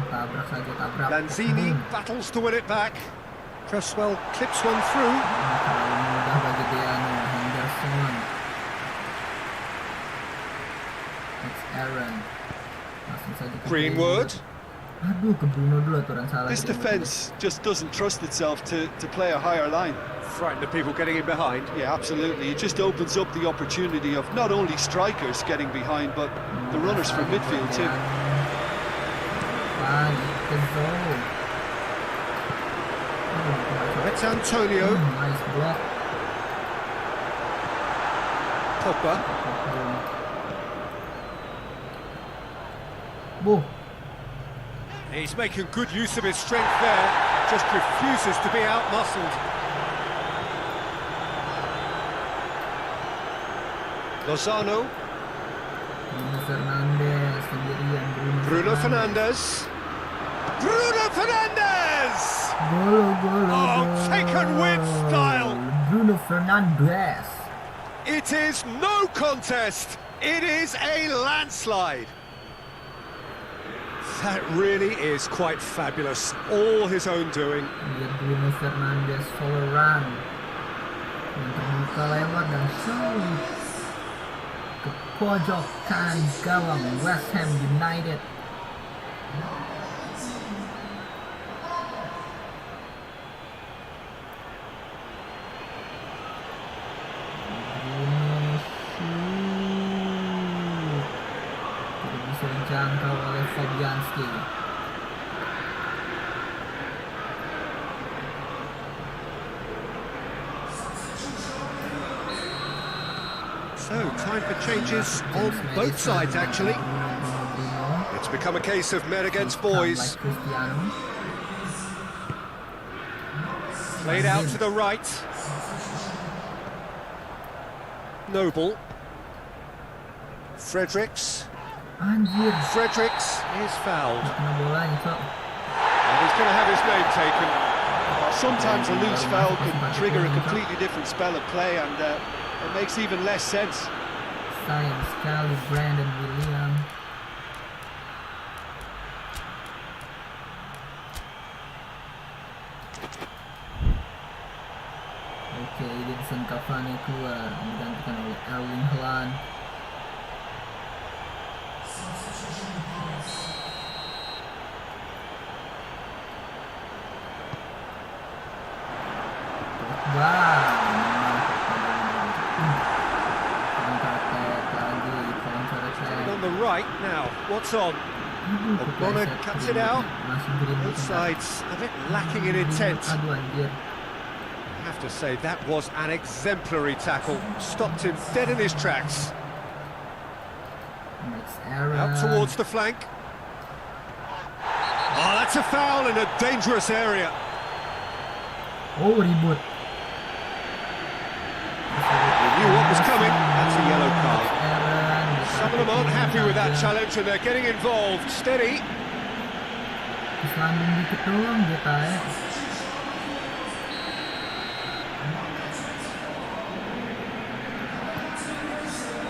S1: Tabrak saja, tabrak.
S4: Lanzini battles to win it back. Cresswell clips one through.
S1: Terlalu mudah bagi Deano. Henderson. It's Aaron. Langsung saja ke
S4: Greenwood.
S1: Aduh, ke Bruno dulu aturan salah.
S3: This defence just doesn't trust itself to play a higher line.
S4: Frightened of people getting in behind.
S3: Yeah, absolutely. It just opens up the opportunity of not only strikers getting behind, but the runners from midfield too.
S4: It's Antonio.
S1: Nice block.
S4: Pogba.
S1: Boh.
S4: He's making good use of his strength there. Just refuses to be out-muscled. Lozano.
S1: Bruno Fernandes sendirian.
S4: Bruno Fernandes. Bruno Fernandes!
S1: Gol.
S4: Taken with style.
S1: Bruno Fernandes.
S4: It is no contest. It is a landslide. That really is quite fabulous. All his own doing.
S1: Lihat Bruno Fernandes follow run. Yang terbuka lewat dan shoot ke pojok kanan gawang West Ham United. Dijangkau oleh Fabianski.
S4: So, time for changes on both sides actually. It's become a case of men against boys. Played out to the right. Noble. Fredericks.
S1: Anjir.
S4: Fredericks is fouled.
S1: Kena bola nih, Cok.
S4: And he's going to have his name taken.
S3: Sometimes a loose foul can trigger a completely different spell of play, and it makes even less sense.
S1: Sayang sekali Brandon William. Oke, Edinson Cavani keluar digantikan oleh Erling Haaland.
S4: On the right now, what's on? Bonner cuts it out. Both sides a bit lacking in intent. I have to say that was an exemplary tackle. Stopped him dead in his tracks. Out towards the flank. Oh, that's a foul in a dangerous area.
S1: Oh, ribut.
S4: He knew what was coming. That's a yellow card. Some of them aren't happy with that challenge and they're getting involved. Steady.
S1: Selambung dikit doang kita ya.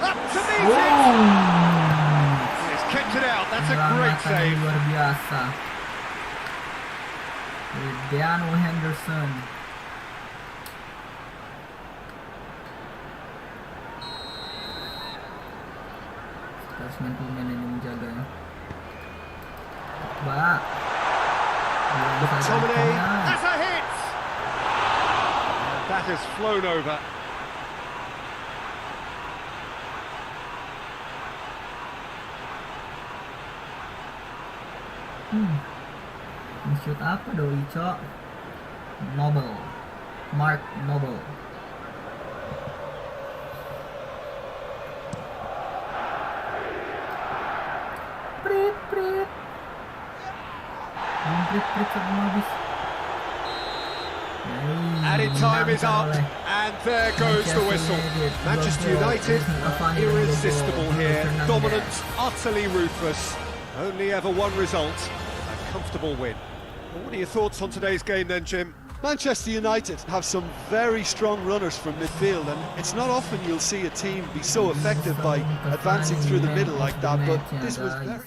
S4: Up to meet it. He's kicked it out. That's a great save.
S1: Luar biasa. Deano Henderson. Harus main pemain ini menjaga ya.
S4: McTominay has a hit. That has flown over.
S1: Shoot apa doi, Cok? Noble. Mark Noble. Prit. Prit sebelum habis.
S4: Added time is up, and there goes the whistle. Manchester United are irresistible here, dominant, utterly ruthless. Only ever one result, a comfortable win. Well, what are your thoughts on today's game then, Jim?
S3: Manchester United have some very strong runners from midfield, and it's not often you'll see a team be so effective by advancing through the middle like that, but this was very...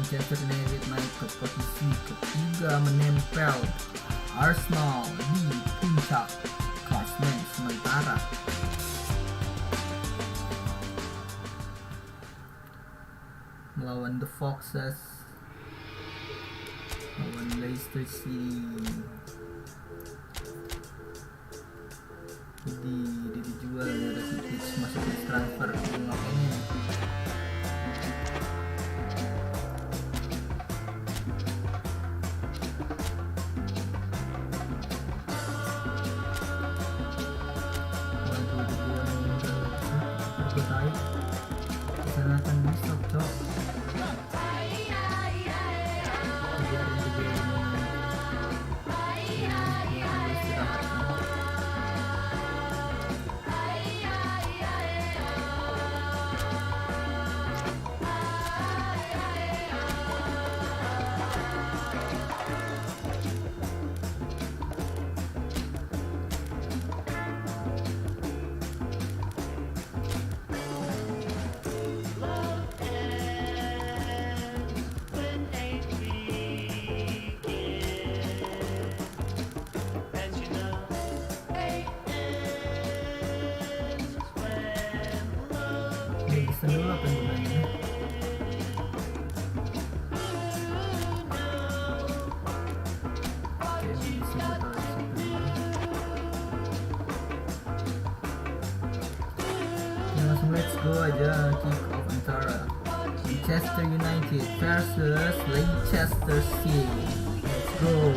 S1: Manchester United naik ke posisi ketiga menempel Arsenal di puncak klasemen sementara. Melawan The Foxes, melawan Leicester City. Dijual ya, Rakitic masuk di transfer makanya. Let's go aja, kick off antara Manchester United versus Leicester City. Let's go.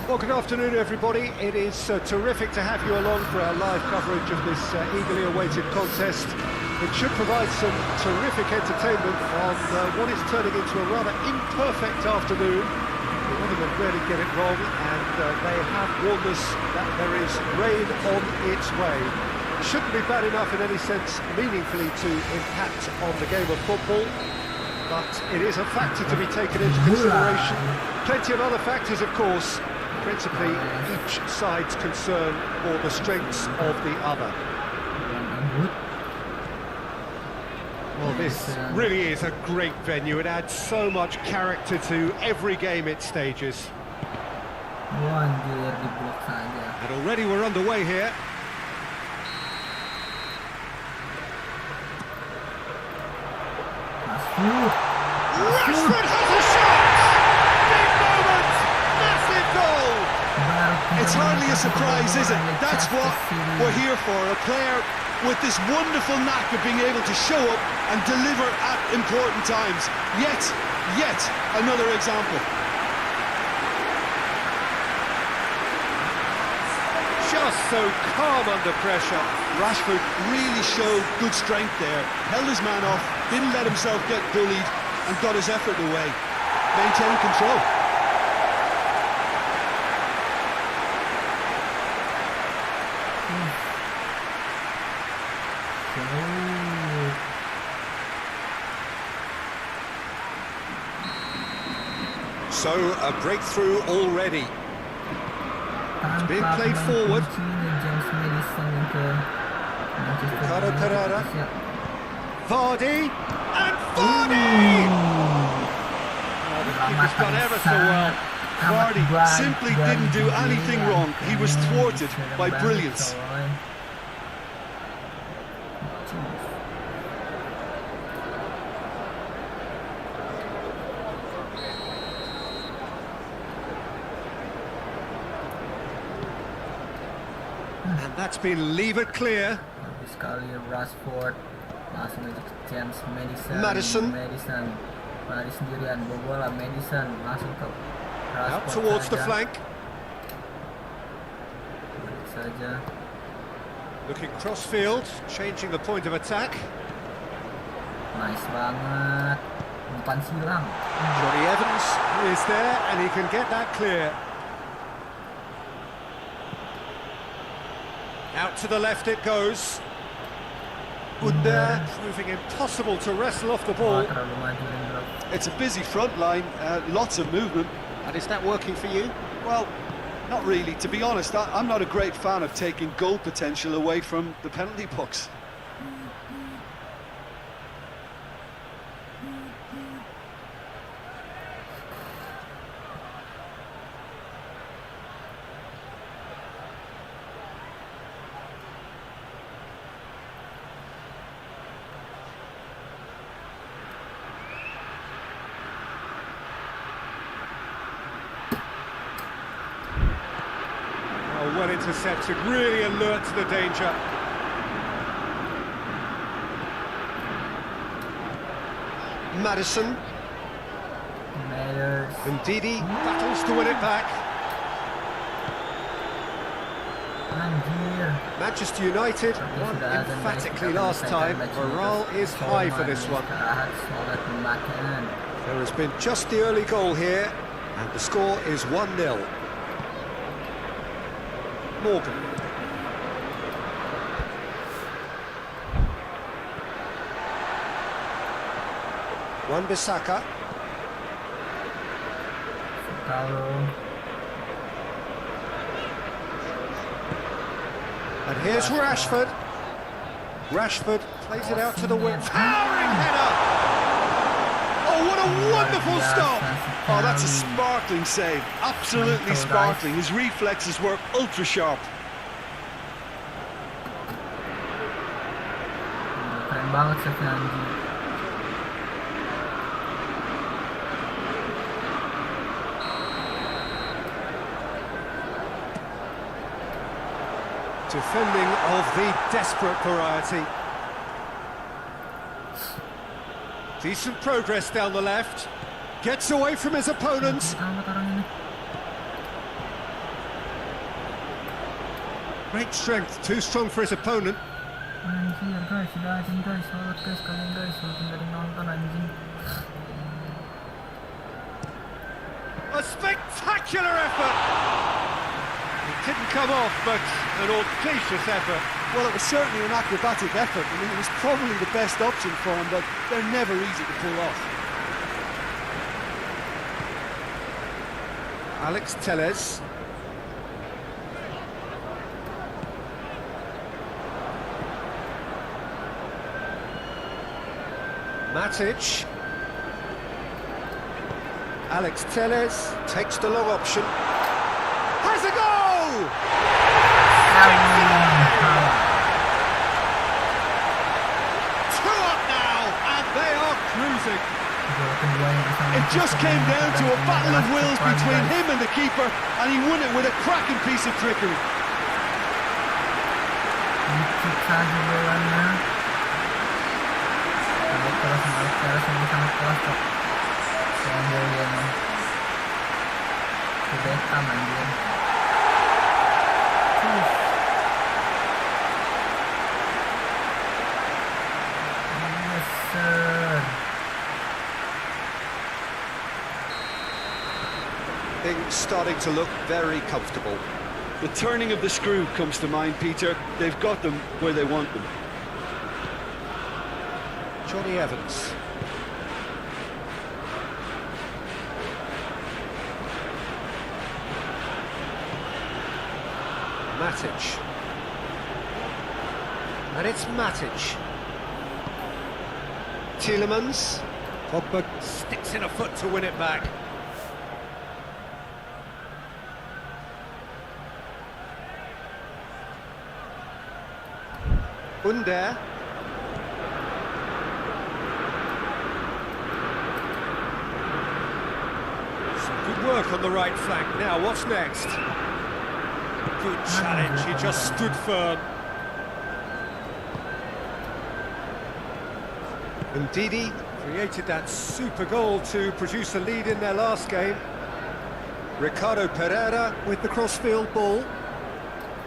S2: Well, good afternoon, everybody. It is terrific to have you along for our live coverage of this eagerly awaited contest. It should provide some terrific entertainment on what is turning into a rather imperfect afternoon. The weathermen rarely get it wrong, and they have warned us that there is rain on its way. Shouldn't be bad enough in any sense meaningfully to impact on the game of football, but it is a factor to be taken into consideration. Plenty of other factors, of course, principally each side's concern for the strengths of the other.
S4: Well, this really is a great venue. It adds so much character to every game it stages. And already we're underway here. Rashford has a shot! Big moment! Massive goal!
S3: It's hardly a surprise, is it? That's what we're here for, a player with this wonderful knack of being able to show up and deliver at important times. Yet another example.
S4: Just so calm under pressure.
S3: Rashford really showed good strength there, held his man off, didn't let himself get bullied, and got his effort away. Maintained control.
S4: So, a breakthrough already. It's being played forward. Ricardo Pereira. Vardy. And Vardy! Oh, the keeper's done ever so well.
S3: Vardy simply didn't do anything wrong. He was thwarted by brilliance.
S4: And that's been levered clear.
S1: Sekali Rashford langsung aja ke James
S4: Madison.
S1: lari sendirian, bola Madison langsung ke Rashford
S4: Out towards the flank.
S1: saja.
S4: Looking cross-field, changing the point of attack.
S1: Nice banget, umpan silang.
S4: Johnny Evans is there and he can get that clear. Out to the left it goes. Under, proving impossible to wrestle off the ball.
S3: It's a busy front line, lots of movement.
S4: And is that working for you?
S3: Well, not really. To be honest, I'm not a great fan of taking goal potential away from the penalty box.
S4: Well intercepted, really alert to the danger. Madison. And Didi battles to win it back. Manchester United won emphatically last time. Morale is high for this one. There has been just the early goal here, and the score is 1-0. Morgan. Wan-Bissaka. And here's Rashford. Rashford plays it out to the wing. Towering header!
S3: Oh, what a wonderful stop! Oh, that's a sparkling save. Absolutely sparkling. His reflexes were ultra sharp.
S1: Keren banget save-nya anjing.
S4: Defending of the desperate variety. Decent progress down the left. Gets away from his opponents. Great strength, too strong for his opponent.
S1: Anjir guys, sudah anjing guys, sholat guys kalian guys, walaupun dari nonton anjing.
S4: A spectacular effort! It didn't come off, but an audacious effort.
S3: Well, it was certainly an acrobatic effort. I mean, it was probably the best option for him, but they're never easy to pull off.
S4: Alex Telles. Matic. Alex Telles takes the long option. Has a goal! Two up now, and they are cruising.
S3: It just came down to a battle of wills between him and the keeper, and he won it with a cracking piece of trickery.
S1: Dikit saja bolanya. Sangat keras kok. Sombong ya emang. Kebetam anjir. Yes sir.
S4: Things starting to look very comfortable.
S3: The turning of the screw comes to mind, Peter. They've got them where they want them.
S4: Johnny Evans. Matic. And it's Matic. Tielemans. Pogba sticks in a foot to win it back. Under. Some good work on the right flank. Now, what's next? Good challenge, he just stood firm. Ndidi created that super goal to produce a lead in their last game. Ricardo Pereira with the crossfield ball.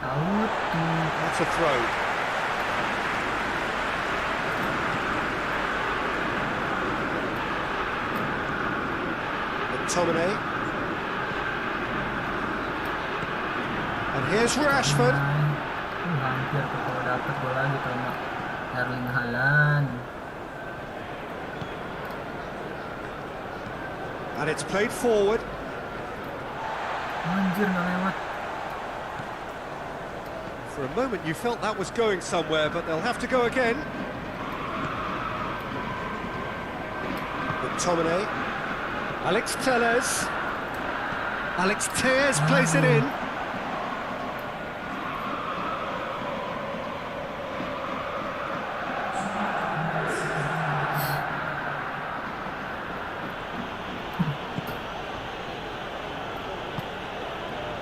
S4: That's a throw. McTominay. And here's Rashford.
S1: Hampir tuh kalau dapat gol lagi sama Erling Haaland.
S4: And it's played forward.
S1: Anjir nggak lewat.
S4: For a moment you felt that was going somewhere, but they'll have to go again. McTominay. Alex Telles. Alex Telles plays it in.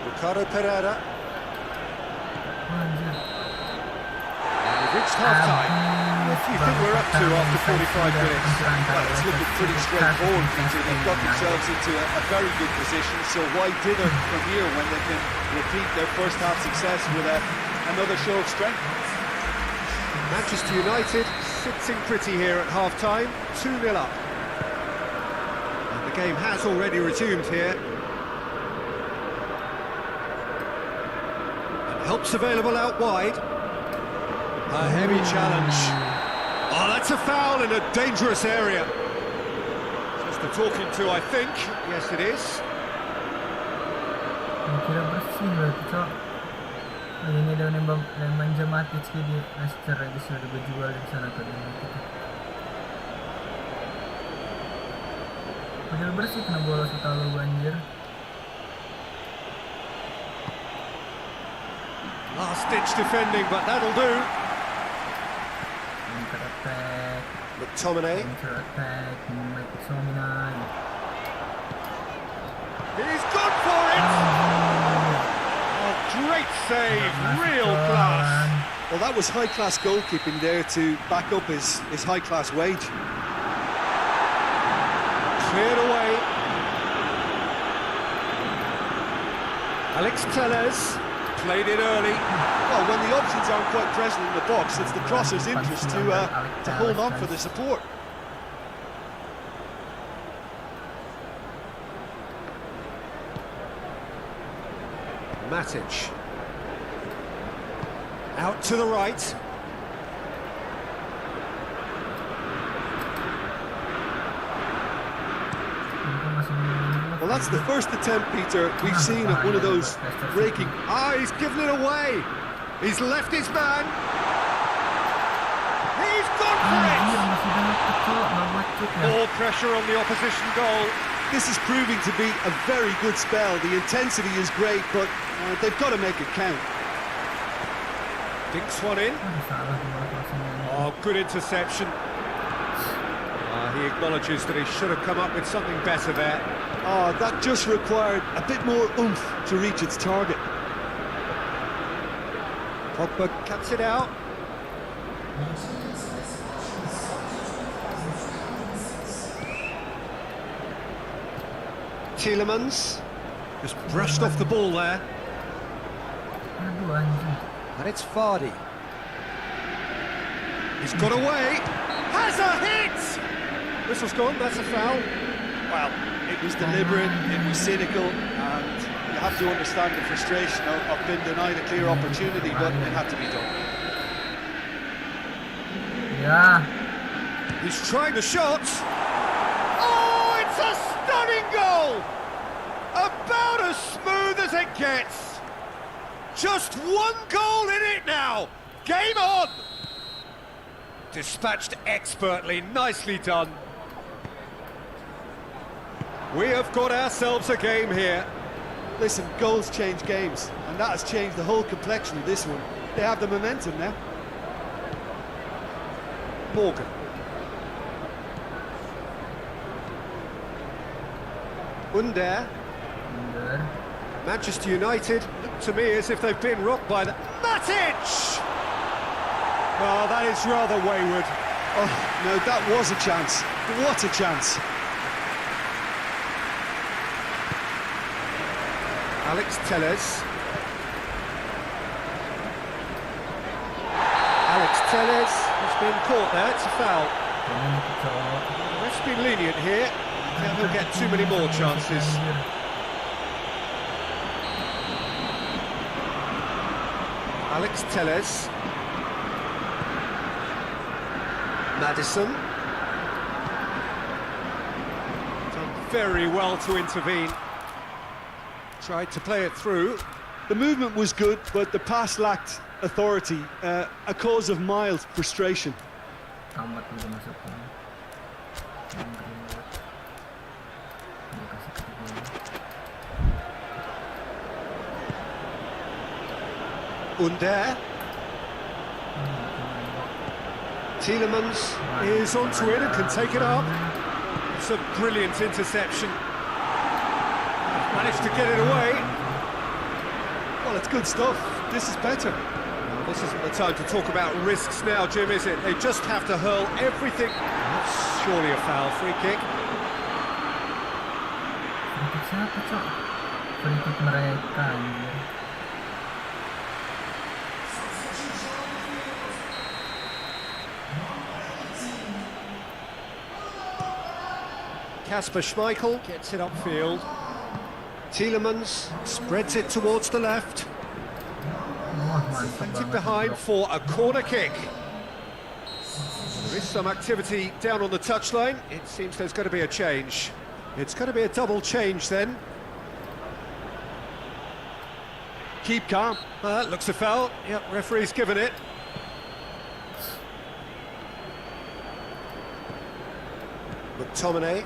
S4: Ricardo Pereira.
S1: Anjir.
S4: And we've reached half-time. What do you think we're up to after 45 minutes?
S3: Well, it's looking pretty straightforward, Peter. They've got themselves into a very good position, so why dither from here when they can repeat their first half success with another show of strength?
S4: Manchester United sitting pretty here at half-time, 2-0 up. And the game has already resumed here. And help's available out wide. A heavy challenge. Oh, that's a foul in a dangerous area. Just a talking to, I think. Yes, it is.
S1: Kira bersih berarti cok. Ini udah nembak dan manja mati sih di Leicester aja sudah dijual di sana ke United. Padahal bersih kena bola setahu banjir.
S4: Last ditch defending, but that'll do.
S1: Counter attack.
S4: McTominay.
S1: Counter attack. McTominay.
S4: He's gone for it! Oh, great save, real class.
S3: Well, that was high-class goalkeeping there to back up his high-class wage.
S4: Cleared away. Alex Telles. Played it early.
S3: Well, when the options aren't quite present in the box, it's the crosser's interest to hold on for the support.
S4: Matic. Out to the right.
S3: Well, that's the first attempt, Peter, we've seen at one of those breaking.
S4: Ah, he's given it away. He's left his man. He's gone for it. More pressure on the opposition goal.
S3: This is proving to be a very good spell. The intensity is great, but they've got to make it count.
S4: Dinks one in. Oh, good interception. He acknowledges that he should have come up with something better there.
S3: Oh, that just required a bit more oomph to reach its target.
S4: Pogba cuts it out. Tielemans just brushed off the ball there. And it's Vardy. He's got away. Has a hit! Whistle's gone, that's a foul.
S3: Well, it was deliberate, it was cynical, and you have to understand the frustration of being denied a clear opportunity, but it had to be done.
S1: Yeah.
S4: He's trying the shot. Oh, it's a stunning goal! About as smooth as it gets. Just one goal in it now. Game on! Dispatched expertly, nicely done. We have got ourselves a game here.
S3: Listen, goals change games, and that has changed the whole complexion of this one. They have the momentum now.
S4: Morgan. Under. Manchester United look to me as if they've been rocked by the... Matic! Oh, that is rather wayward.
S3: Oh, no, that was a chance. What a chance.
S4: Alex Telles. Alex Telles has been caught there, it's a foul. The ref's been lenient here. Now he'll get too many more chances. Alex Telles. Madison. Done very well to intervene. Tried to play it through.
S3: The movement was good, but the pass lacked authority, a cause of mild frustration.
S4: Under. Tielemans is onto it and can take it up. It's a brilliant interception. Managed to get it away.
S3: Well, it's good stuff. This is better.
S4: Well, this isn't the time to talk about risks now, Jim, is it? They just have to hurl everything. That's surely a foul. Free kick. Kasper Schmeichel gets it upfield. Tielemans spreads it towards the left. Deflected behind for a corner kick. There is some activity down on the touchline. It seems there's going to be a change. It's going to be a double change then.
S3: Keep calm.
S4: That looks a foul. Yep, referee's given it. McTominay.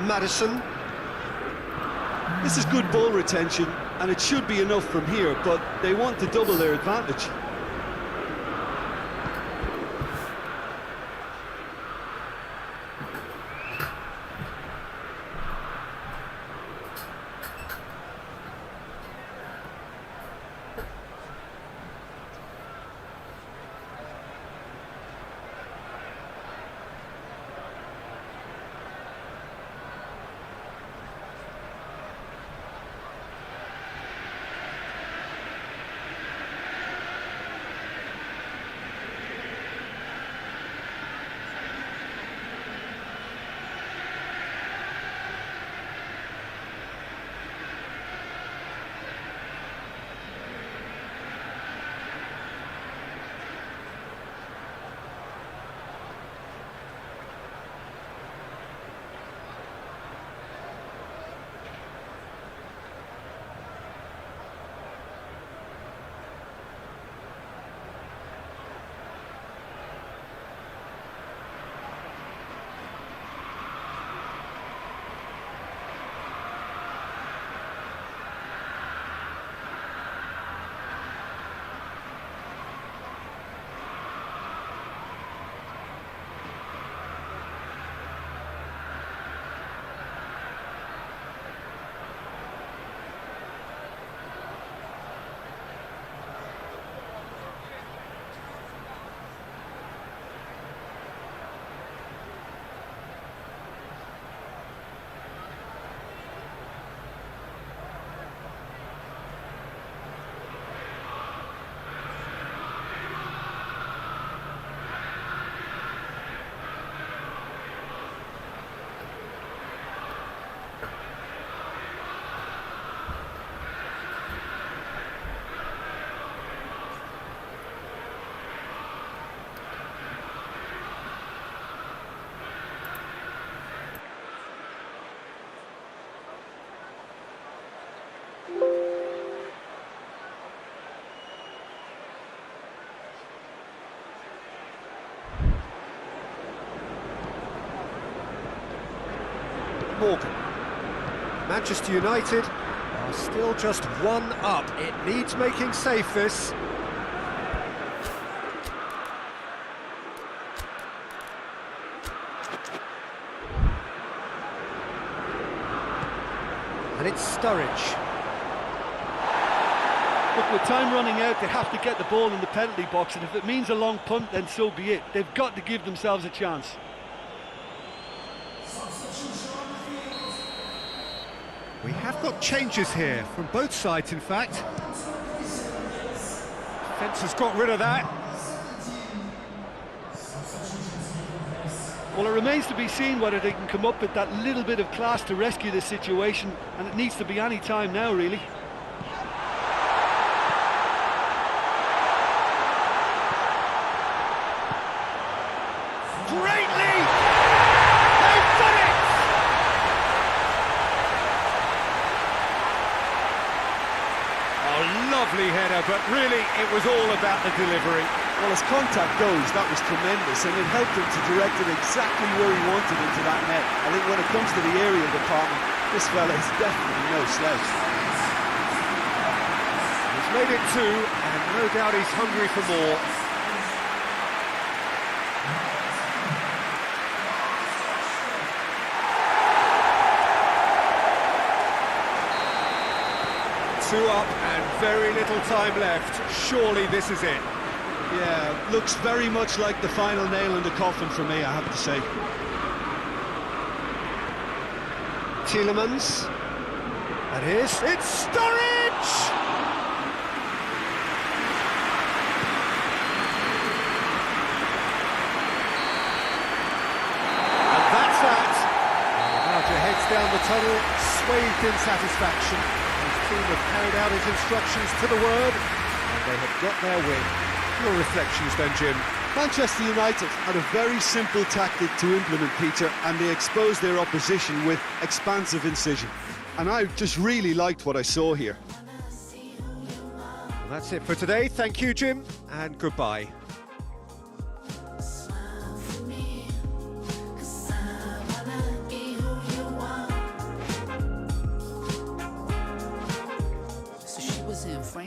S4: Madison.
S3: This is good ball retention, and it should be enough from here, but they want to double their advantage.
S4: Morgan. Manchester United are still just 1 up. It needs making safe, this. And it's Sturridge.
S2: Look, with time running out, they have to get the ball in the penalty box, and if it means a long punt, then so be it. They've got to give themselves a chance.
S4: We have got changes here, from both sides in fact. Defence has got rid of that.
S2: Well, it remains to be seen whether they can come up with that little bit of class to rescue this situation, and it needs to be any time now, really.
S4: Greatly! They've done it! Oh, lovely header, but really it was all about the delivery.
S3: Well, as contact goes, that was tremendous, and it helped him to direct it exactly where he wanted into that net. I think when it comes to the aerial department, this fella is definitely no slouch.
S4: He's made it 2, and no doubt he's hungry for more. Two up and very little time left. Surely this is it.
S3: Yeah, looks very much like the final nail in the coffin for me, I have to say.
S4: Tielemans. And it's Sturridge! And that's that. Araujo heads down the tunnel, swathed in satisfaction. His team have carried out his instructions to the word, and they have got their win. Your reflections then, Jim?
S3: Manchester United had a very simple tactic to implement, Peter, and they exposed their opposition with expansive incision. And I just really liked what I saw here.
S4: Well, that's it for today. Thank you, Jim, and goodbye.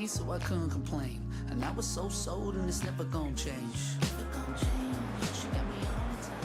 S5: So I couldn't complain, and I was so sold, and it's never gonna change. She got me all the time.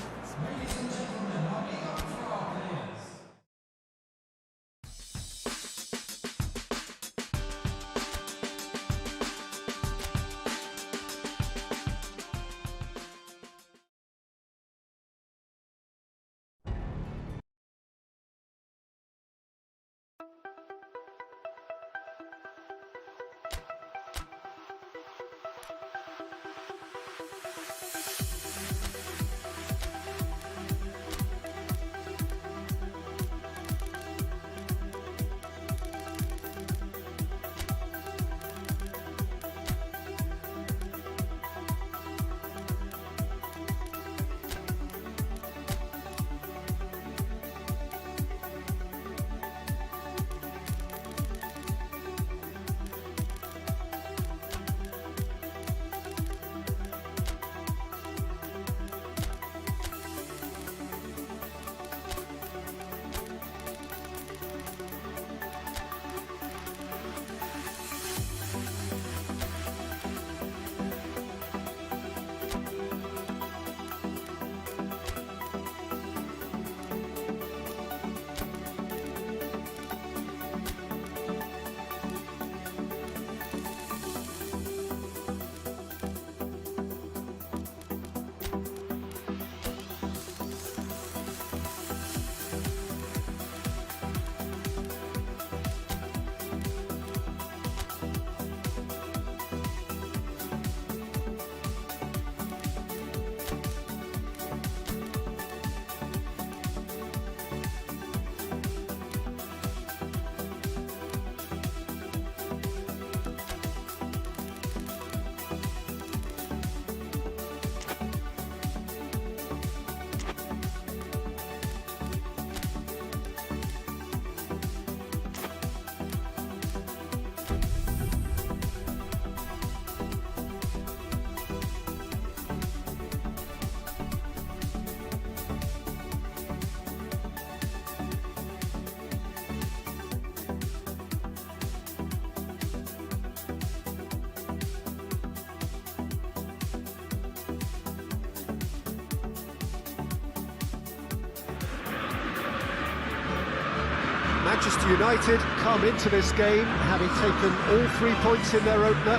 S2: Manchester United come into this game having taken all 3 points in their opener.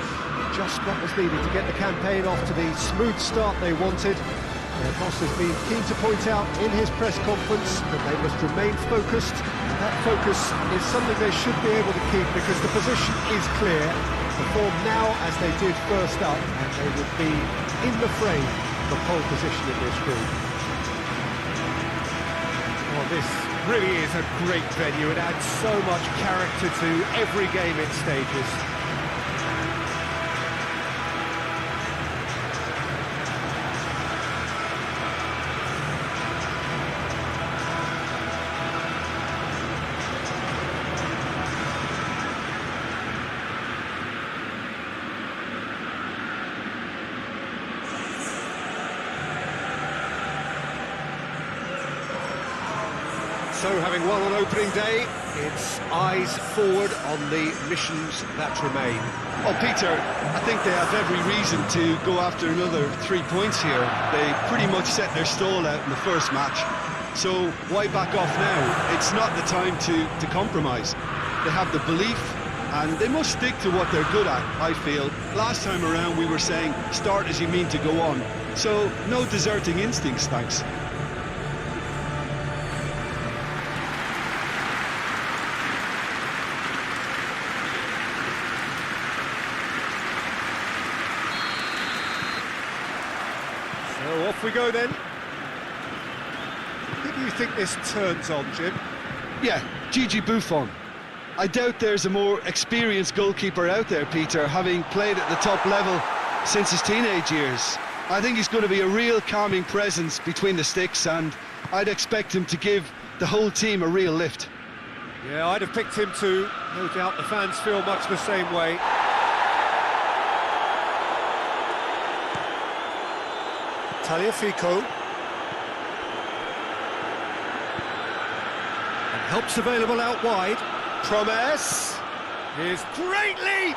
S2: Just what was needed to get the campaign off to the smooth start they wanted. Their boss has been keen to point out in his press conference that they must remain focused. That focus is something they should be able to keep because the position is clear. Perform now as they did first up and they would be in the frame for pole position in this group.
S4: Well, this really is a great venue. It adds so much character to every game it stages.
S2: So, having won on opening day, it's eyes forward on the missions that remain.
S3: Well, Peter, I think they have every reason to go after another 3 points here. They pretty much set their stall out in the first match. So why back off now? It's not the time to compromise. They have the belief, and they must stick to what they're good at, I feel. Last time around we were saying, start as you mean to go on. So, no deserting instincts, thanks.
S2: So off we go then. Who do you think this turns on, Jim?
S3: Yeah, Gigi Buffon. I doubt there's a more experienced goalkeeper out there, Peter, having played at the top level since his teenage years. I think he's going to be a real calming presence between the sticks, and I'd expect him to give the whole team a real lift.
S2: Yeah, I'd have picked him too. No doubt the fans feel much the same way. Taliafico. And help's available out wide. Promes. Here's great leap!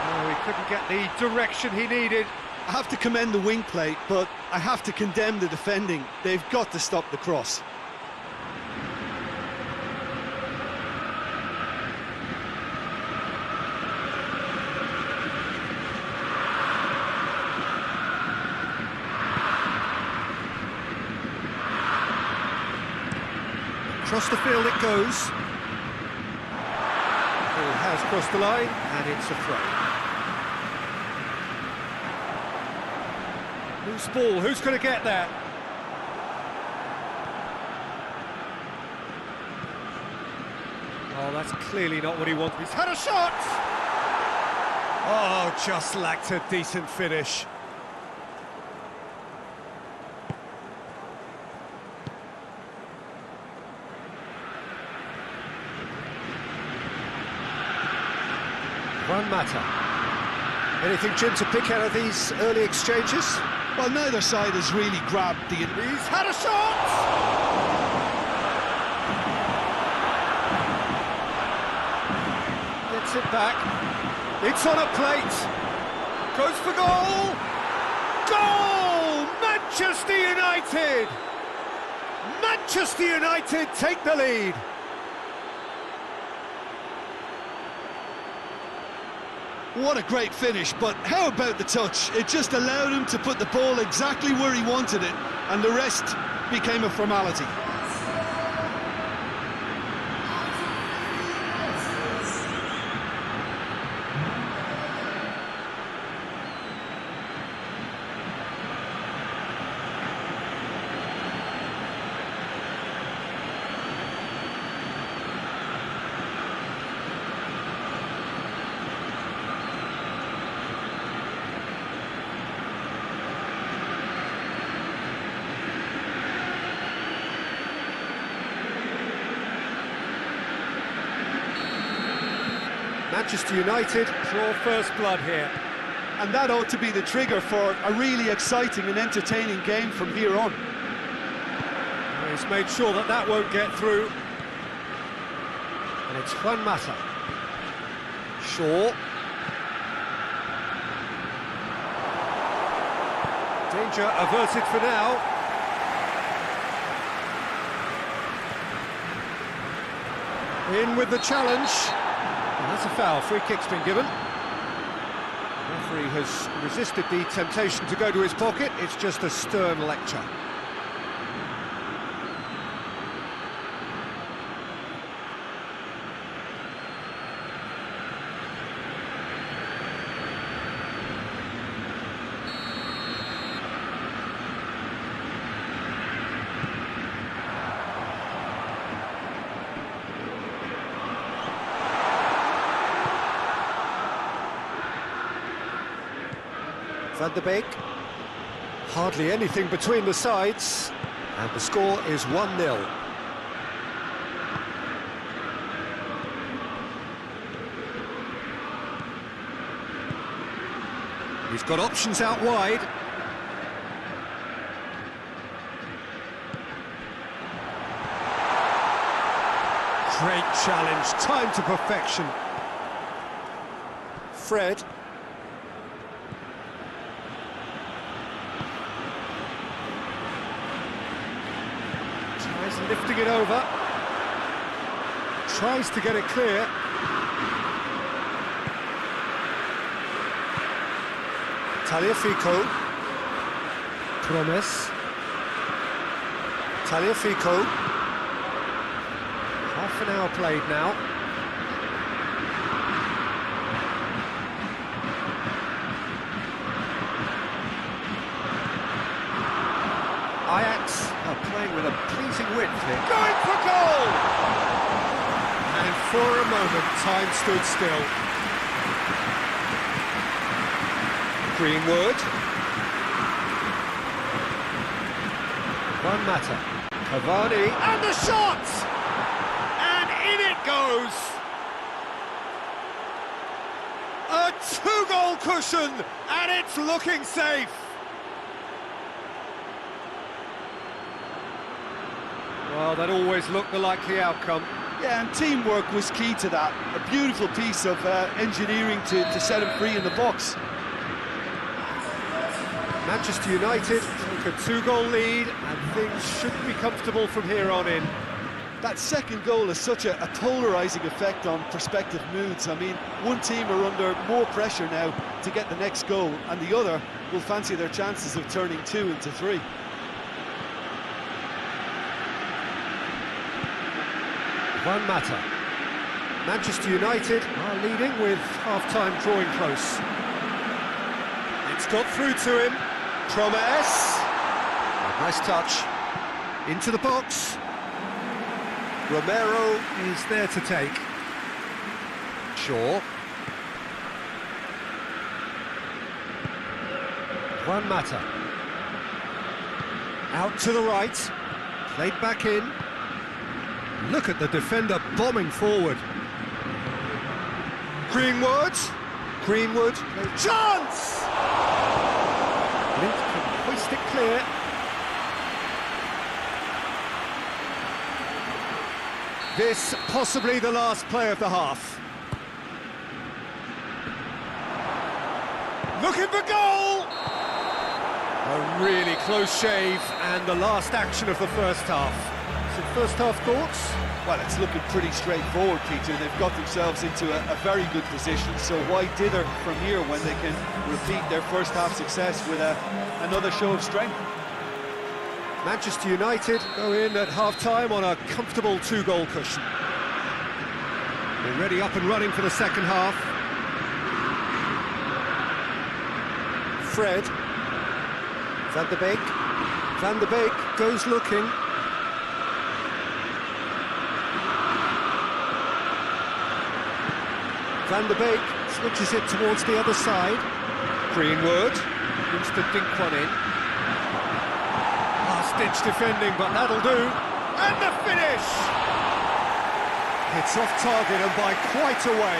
S2: Oh, he couldn't get the direction he needed.
S3: I have to commend the wing play, but I have to condemn the defending. They've got to stop the cross.
S2: Across the field it goes. Ball has crossed the line, and it's a throw. Loose ball, who's going to get there? Oh, that's clearly not what he wanted. He's had a shot! Oh, just lacked a decent finish. One matter. Anything, Jim, to pick out of these early exchanges?
S3: Well, neither side has really grabbed the...
S2: He's had a shot! Gets it back. It's on a plate. Goes for goal! Goal! Manchester United! Manchester United take the lead.
S3: What a great finish, but how about the touch? It just allowed him to put the ball exactly where he wanted it, and the rest became a formality.
S2: Manchester United draw first blood here.
S3: And that ought to be the trigger for a really exciting and entertaining game from here on.
S2: He's made sure that that won't get through. And it's Juan Mata. Shaw. Danger averted for now.
S4: In with the challenge. And that's a foul. Free kick's been given. The referee has resisted the temptation to go to his pocket. It's just a stern lecture. Van de Beek, hardly anything between the sides, and the score is 1-0. He's got options out wide. Great challenge, time to perfection. Fred. Lifting it over, tries to get it clear. Tagliafico, Promes, Tagliafico. Half an hour played now. Ajax are playing with a pleasing width here. Going for goal! And for a moment, time stood still. Greenwood. One matter. Cavani. And the shot! And in it goes! A two-goal cushion, and it's looking safe. Well, that always looked the likely outcome.
S3: Yeah, and teamwork was key to that. A beautiful piece of engineering to set him free in the box.
S4: Manchester United take a two-goal lead, and things should be comfortable from here on in.
S3: That second goal has such a polarising effect on prospective moods. I mean, one team are under more pressure now to get the next goal, and the other will fancy their chances of turning 2 into 3.
S4: One matter. Manchester United are leading with half-time drawing close. It's got through to him. Promes. A nice touch. Into the box. Romero is there to take. Shaw. One matter. Out to the right. Played back in. Look at the defender bombing forward. Greenwood. Greenwood. Chance! Link can hoist it clear. This possibly the last play of the half. Looking for goal! A really close shave, and the last action of the first half. So first half thoughts?
S3: Well, it's looking pretty straightforward, Peter. They've got themselves into a very good position, so why dither from here when they can repeat their first half success with another show of strength?
S4: Manchester United go in at half-time on a comfortable two-goal cushion. They're ready up and running for the second half. Fred. Van de Beek. Van de Beek goes looking. Van de Beek switches it towards the other side. Greenwood needs to dink one in. Last-ditch defending, but that'll do. And the finish! It's off target and by quite a way.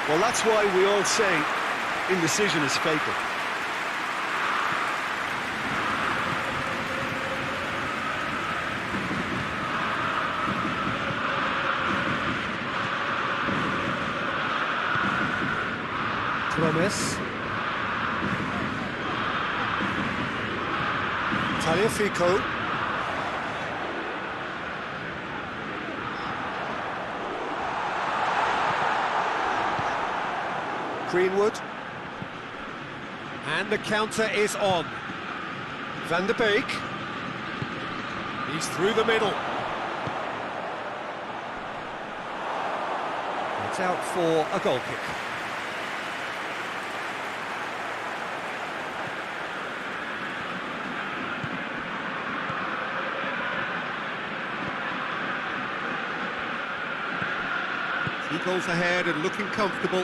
S3: Well, that's why we all say indecision is fatal.
S4: Promes. Tagliafico. Greenwood. And the counter is on. Van der Beek. He's through the middle. It's out for a goal kick. He goes ahead and looking comfortable.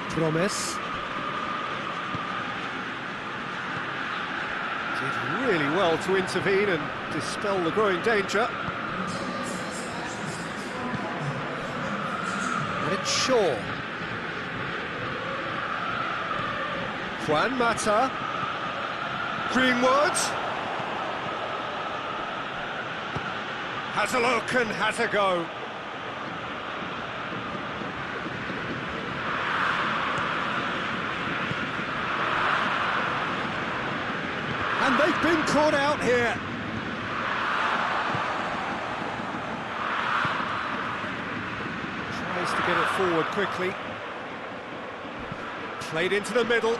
S4: Promes. Did really well to intervene and dispel the growing danger. And it's Shaw. Juan Mata. Greenwood. Has a look and has a go. And they've been caught out here. Tries to get it forward quickly. Played into the middle.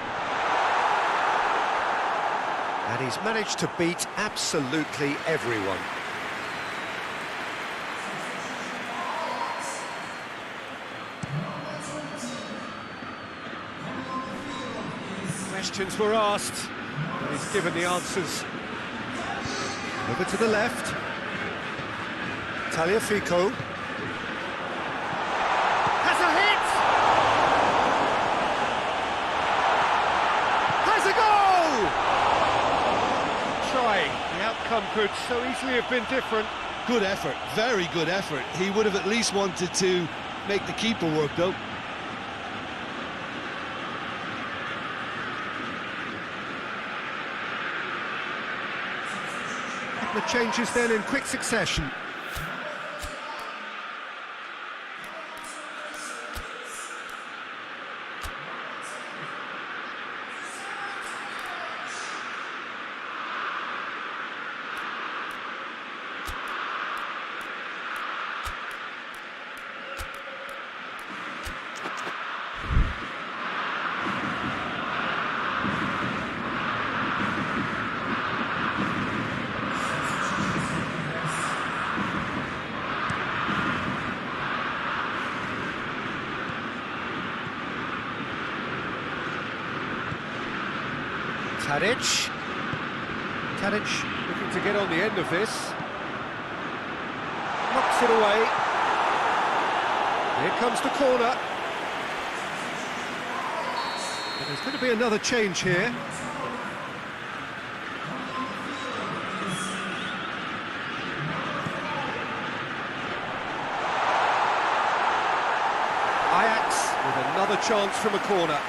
S4: And he's managed to beat absolutely everyone. Questions were asked, and he's given the answers. Over to the left. Taliafico. Has a hit! Has a goal! Try. The outcome could so easily have been different.
S3: Good effort, very good effort. He would have at least wanted to make the keeper work, though.
S4: The changes then in quick succession. Tadic looking to get on the end of this. Knocks it away. Here comes the corner. But there's going to be another change here. Ajax with another chance from a corner.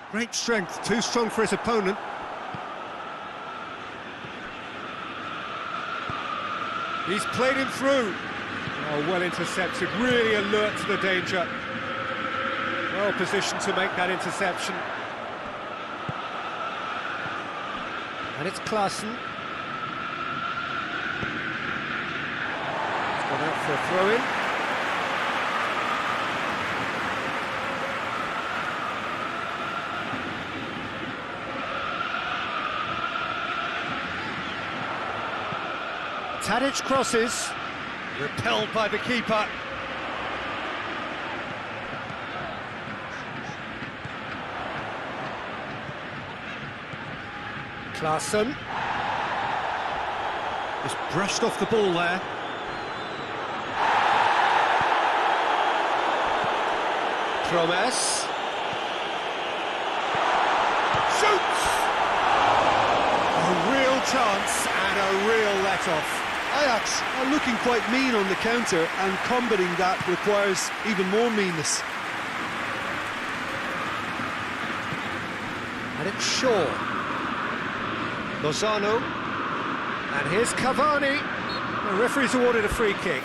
S4: Great strength, too strong for his opponent. He's played him through. Oh, well intercepted, really alert to the danger. Well positioned to make that interception. And it's Klaassen. He's gone out for a throw-in. Tadic crosses, repelled by the keeper. Klaassen. Just brushed off the ball there. Promes. Shoots! A real chance and a real let-off.
S3: Ajax are looking quite mean on the counter, and combating that requires even more meanness.
S4: And it's Shaw. Lozano. And here's Cavani. The referee's awarded a free kick.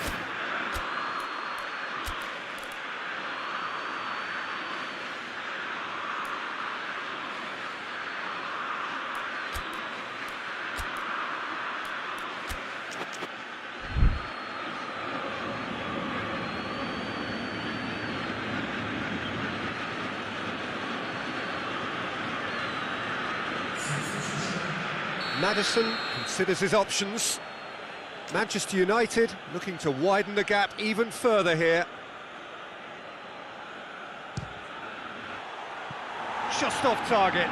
S4: Maddison considers his options. Manchester United looking to widen the gap even further here. Just off target.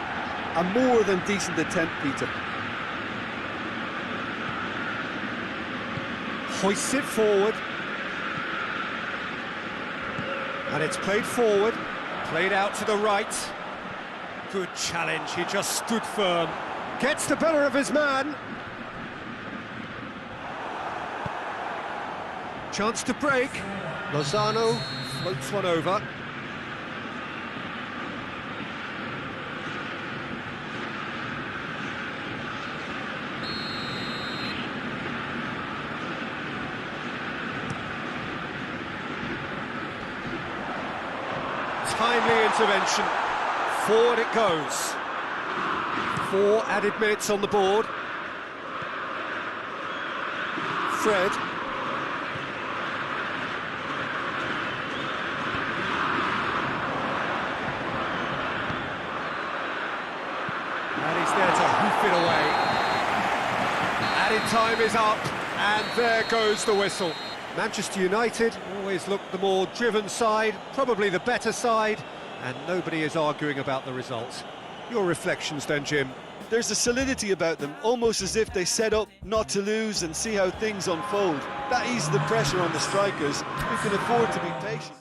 S3: A more than decent attempt, Peter.
S4: Hoists it forward. And it's played forward. Played out to the right. Good challenge, he just stood firm. Gets the better of his man. Chance to break. Lozano floats one over. Timely intervention. Forward it goes. 4 added minutes on the board. Fred. And he's there to hoof it away. Added time is up, and there goes the whistle. Manchester United always look the more driven side, probably the better side, and nobody is arguing about the result. Your reflections then, Jim?
S3: There's a solidity about them, almost as if they set up not to lose and see how things unfold. That eases the pressure on the strikers, who can afford to be patient.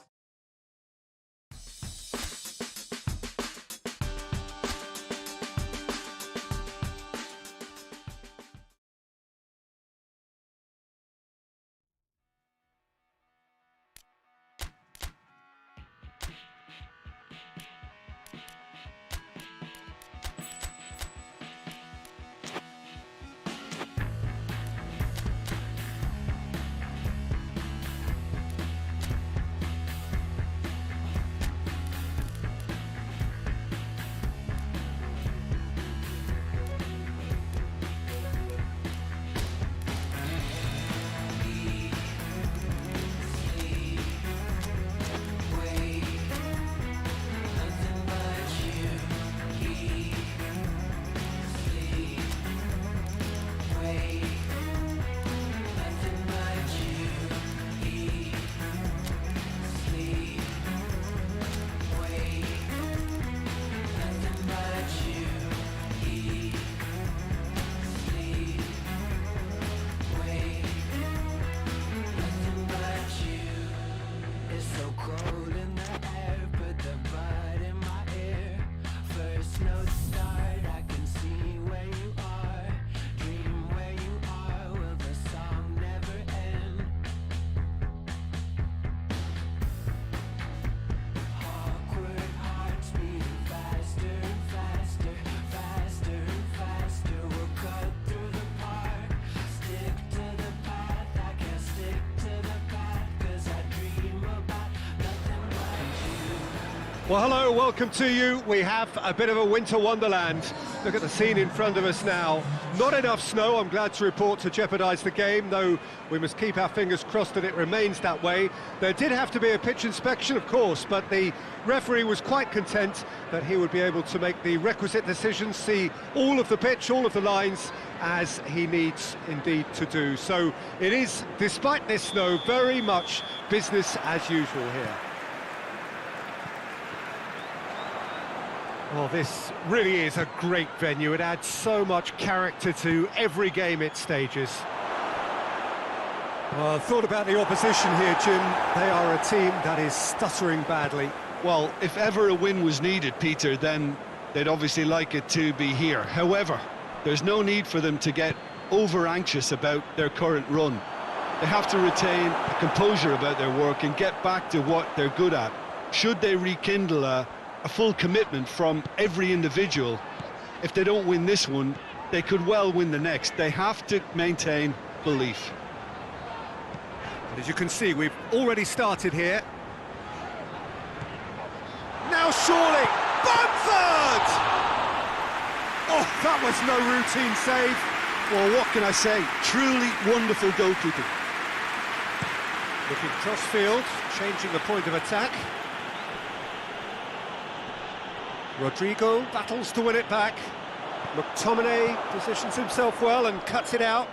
S4: Well, hello, welcome to you. We have a bit of a winter wonderland. Look at the scene in front of us now. Not enough snow, I'm glad to report, to jeopardise the game, though we must keep our fingers crossed that it remains that way. There did have to be a pitch inspection, of course, but the referee was quite content that he would be able to make the requisite decisions, see all of the pitch, all of the lines, as he needs indeed to do. So it is, despite this snow, very much business as usual here. Well, this really is a great venue. It adds so much character to every game it stages. Well, I thought about the opposition here, Jim. They are a team that is stuttering badly.
S3: Well, if ever a win was needed, Peter, then they'd obviously like it to be here. However, there's no need for them to get over-anxious about their current run. They have to retain a composure about their work and get back to what they're good at. Should they rekindle a full commitment from every individual, if they don't win this one, they could well win the next. They have to maintain belief.
S4: As you can see, we've already started here. Now surely, Bamford! Oh, that was no routine save.
S3: Well, what can I say? Truly wonderful goalkeeping.
S4: Looking cross-field, changing the point of attack. Rodrigo battles to win it back. McTominay positions himself well and cuts it out.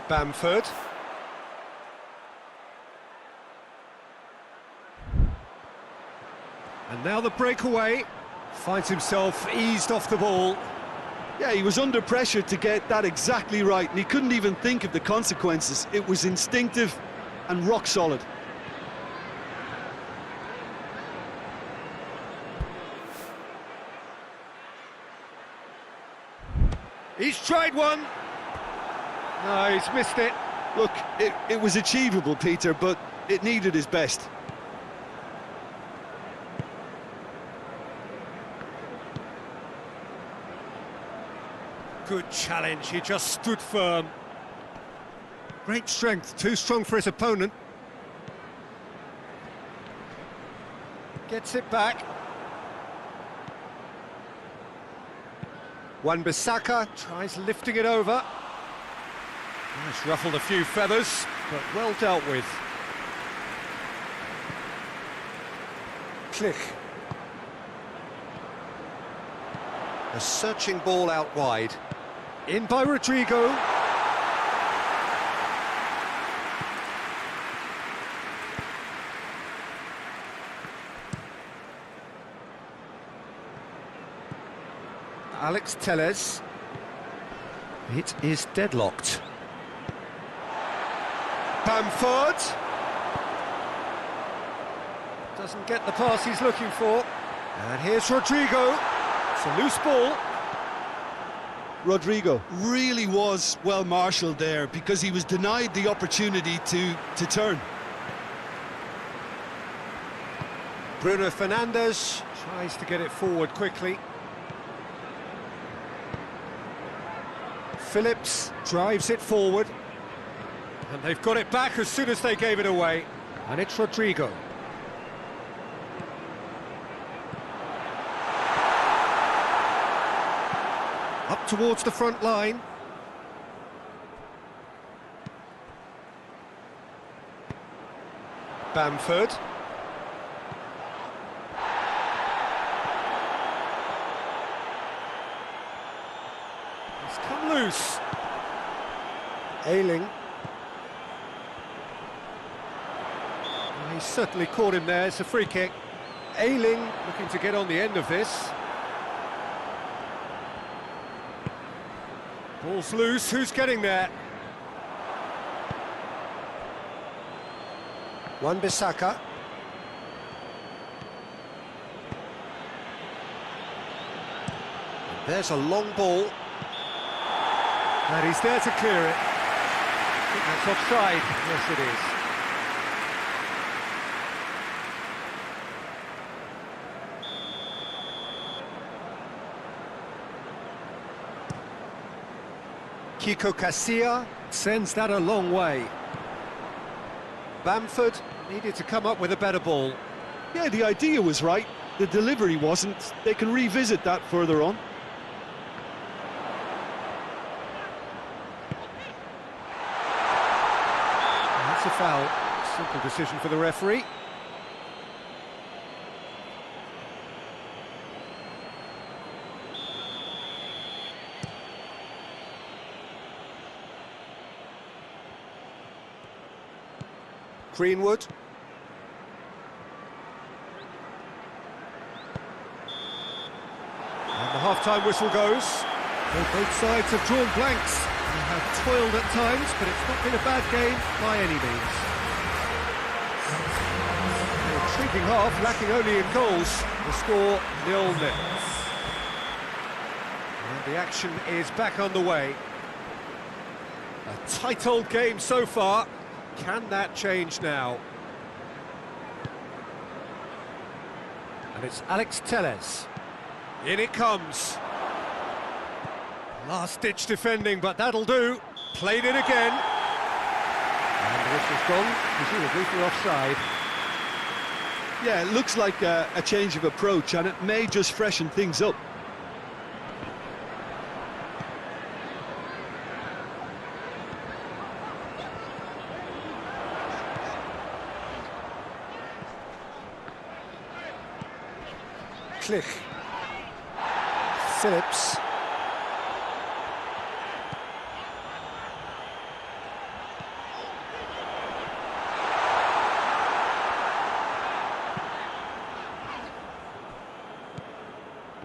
S4: Bamford. And now the breakaway. Finds himself eased off the ball.
S3: Yeah, he was under pressure to get that exactly right, and he couldn't even think of the consequences. It was instinctive and rock solid.
S4: He's tried one. No, he's missed it.
S3: Look, it was achievable, Peter, but it needed his best.
S4: Good challenge, he just stood firm. Great strength, too strong for his opponent. Gets it back. Wan-Bissaka tries lifting it over. Nice, ruffled a few feathers, but well dealt with. Klik. A searching ball out wide. In by Rodrigo. Alex Telles. It is deadlocked. Bamford. Doesn't get the pass he's looking for. And here's Rodrigo. It's a loose ball.
S3: Rodrigo really was well marshalled there because he was denied the opportunity to turn.
S4: Bruno Fernandes tries to get it forward quickly. Phillips drives it forward. And they've got it back as soon as they gave it away. And it's Rodrigo. Up towards the front line. Bamford. He's come loose. Ayling. He's certainly caught him there. It's a free kick. Ayling looking to get on the end of this. Ball's loose, who's getting there? Wan-Bissaka. There's a long ball. And he's there to clear it. I think that's offside. Yes, it is. Kiko Casilla sends that a long way. Bamford needed to come up with a better ball.
S3: Yeah, the idea was right, the delivery wasn't. They can revisit that further on.
S4: That's a foul. Simple decision for the referee. Greenwood. And the half-time whistle goes. Well, both sides have drawn blanks. They have toiled at times, but it's not been a bad game by any means. An intriguing half, lacking only in goals. The score 0-0. And the action is back underway. A tight old game so far. Can that change now? And it's Alex Telles. In it comes. Last-ditch defending, but that'll do. Played it again. And the whistle's gone, presumably for offside.
S3: Yeah, it looks like a change of approach, and it may just freshen things up.
S4: Klik. Phillips.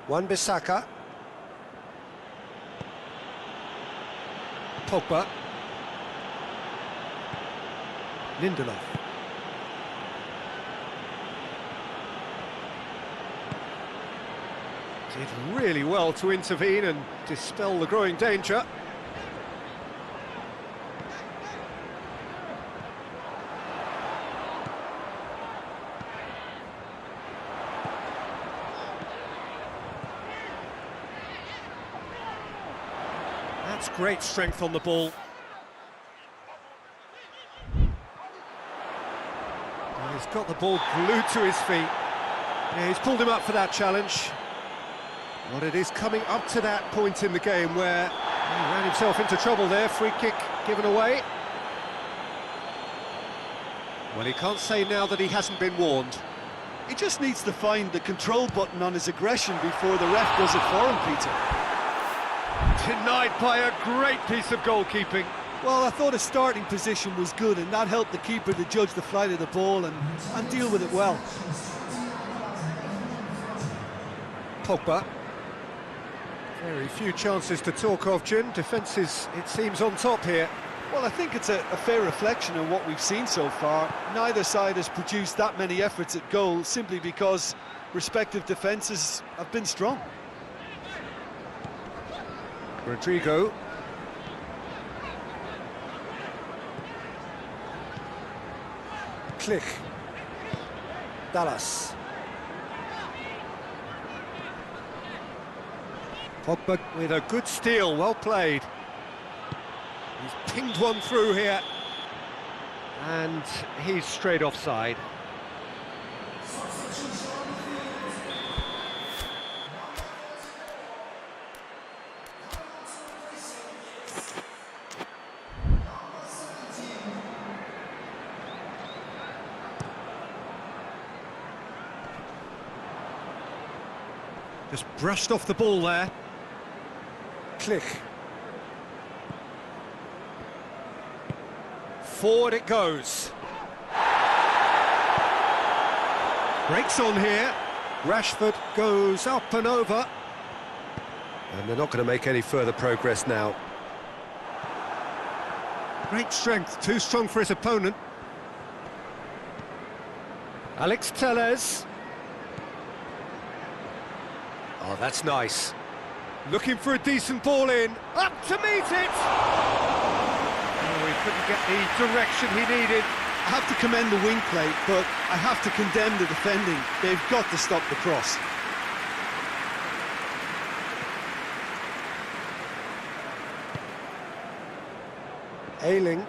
S4: Wan-Bissaka. Pogba. Lindelof. Did really well to intervene and dispel the growing danger. That's great strength on the ball. And he's got the ball glued to his feet. Yeah, he's pulled him up for that challenge. But it is coming up to that point in the game where he ran himself into trouble there. Free kick given away. Well, he can't say now that he hasn't been warned.
S3: He just needs to find the control button on his aggression before the ref does it for him, Peter.
S4: Denied by a great piece of goalkeeping.
S3: Well, I thought his starting position was good, and that helped the keeper to judge the flight of the ball and deal with it well.
S4: Pogba. Very few chances to talk of, Jim. Defence is, it seems, on top here.
S3: Well, I think it's a fair reflection of what we've seen so far. Neither side has produced that many efforts at goal simply because respective defences have been strong.
S4: Rodrigo. Klik. Dallas. Pogba with a good steal, well played. He's pinged one through here. And he's straight offside. Just brushed off the ball there. Klik. Forward it goes. Breaks on here. Rashford goes up and over. And they're not going to make any further progress now. Great strength, too strong for his opponent. Alex Telles. Oh, that's nice. Looking for a decent ball in. Up to meet it! Oh, he couldn't get the direction he needed.
S3: I have to commend the wing play, but I have to condemn the defending. They've got to stop the cross.
S4: Ayling.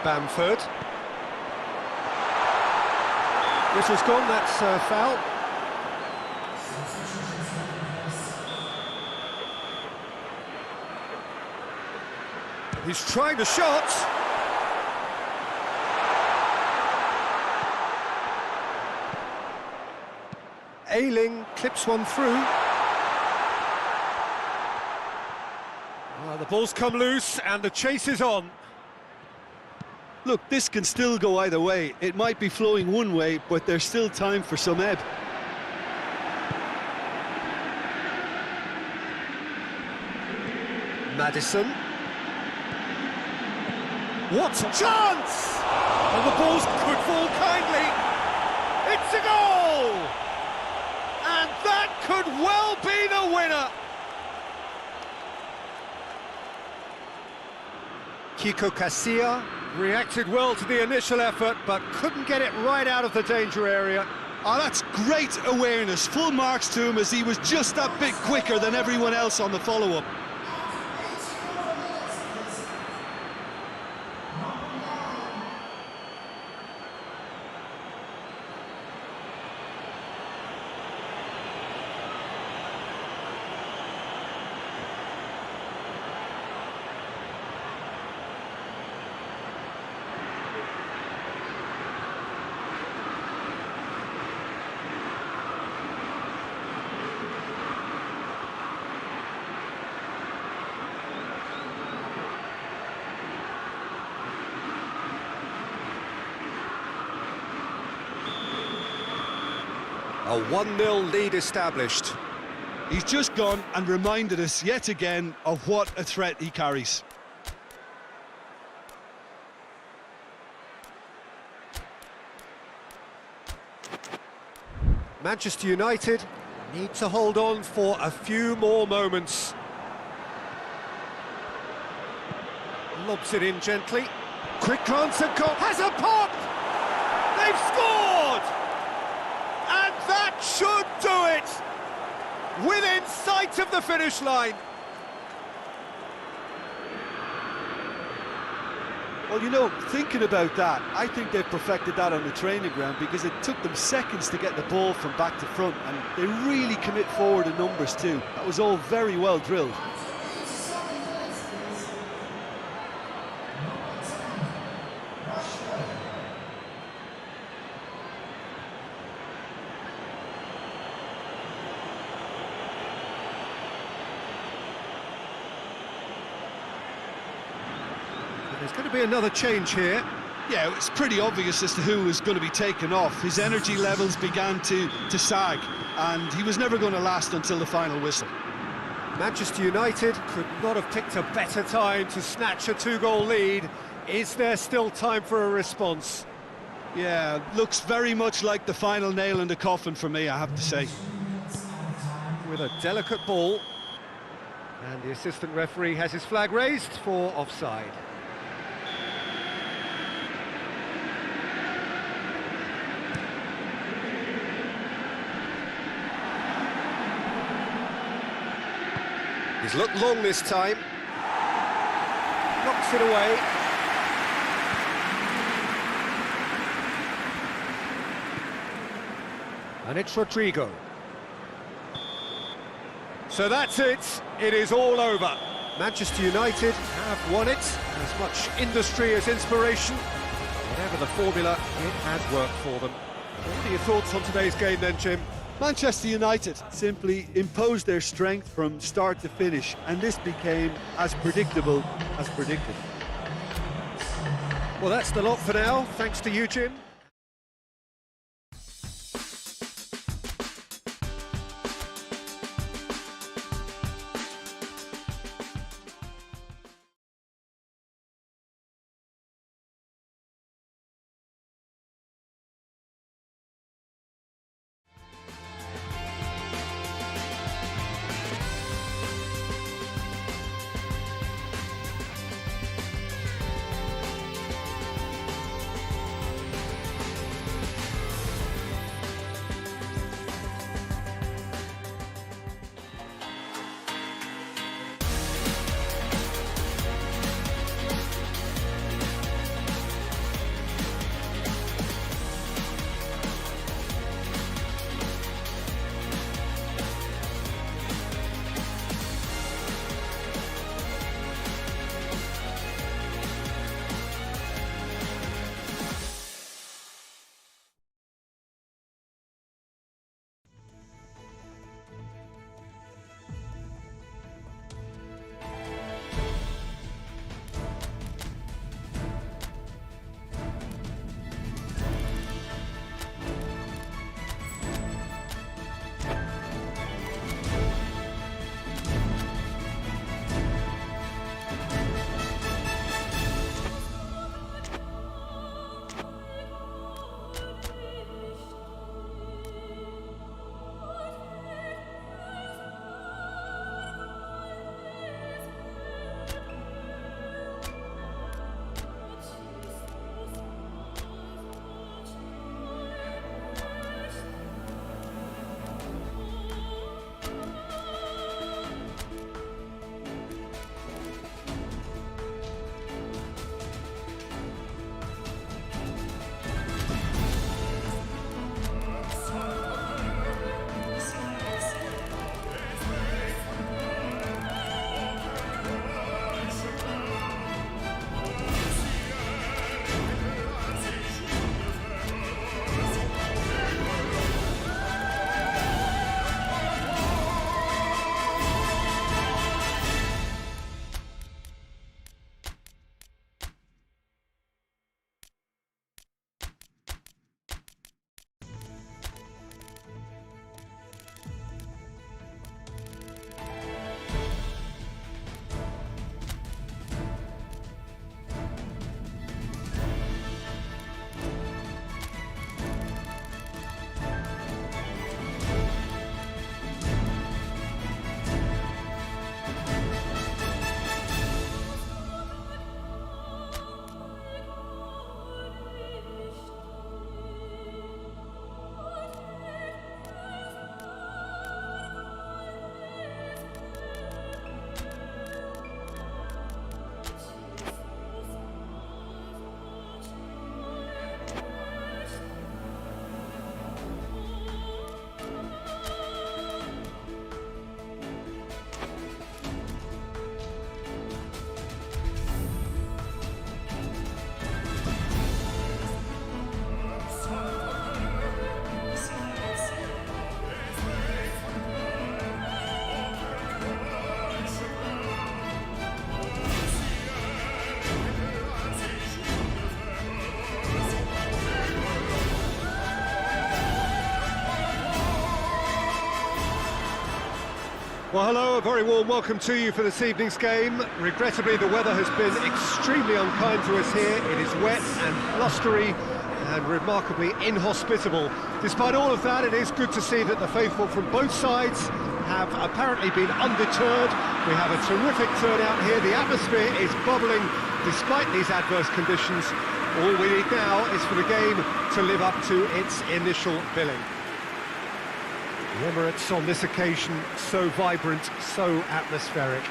S4: Bamford. Whistle's gone, that's a foul. He's trying the shot. Ayling clips one through. The ball's come loose and the chase is on.
S3: Look, this can still go either way. It might be flowing one way, but there's still time for some ebb.
S4: Maddison. What a chance! And the balls could fall kindly. It's a goal! And that could well be the winner. Kiko Casilla reacted well to the initial effort, but couldn't get it right out of the danger area.
S3: Oh, that's great awareness. Full marks to him as he was just that bit quicker than everyone else on the follow-up.
S4: A 1-0 lead established.
S3: He's just gone and reminded us yet again of what a threat he carries.
S4: Manchester United need to hold on for a few more moments. Lobs it in gently. Quick glance and goal. Has a pop! They've scored! And that should do it! Within sight of the finish line.
S3: Well, you know, thinking about that, I think they've perfected that on the training ground because it took them seconds to get the ball from back to front, and they really commit forward in numbers too. That was all very well drilled.
S4: There's going to be another change here.
S3: Yeah, it's pretty obvious as to who was going to be taken off. His energy levels began to sag, and he was never going to last until the final whistle.
S4: Manchester United could not have picked a better time to snatch a 2-goal lead. Is there still time for a response?
S3: Yeah, looks very much like the final nail in the coffin for me, I have to say.
S4: With a delicate ball. And the assistant referee has his flag raised for offside. He's looked long this time. Knocks it away. And it's Rodrigo. So that's it. It is all over. Manchester United have won it. As much industry as inspiration. Whatever the formula, it has worked for them. What are your thoughts on today's game then, Jim?
S3: Manchester United simply imposed their strength from start to finish, and this became as predictable as predicted.
S4: Well, that's the lot for now. Thanks to you, Jim.
S2: Well, hello, a very warm welcome to you for this evening's game. Regrettably, the weather has been extremely unkind to us here. It is wet and blustery and remarkably inhospitable. Despite all of that, it is good to see that the faithful from both sides have apparently been undeterred. We have a terrific turnout here. The atmosphere is bubbling despite these adverse conditions. All we need now is for the game to live up to its initial billing. The Emirates on this occasion, so vibrant, so atmospheric.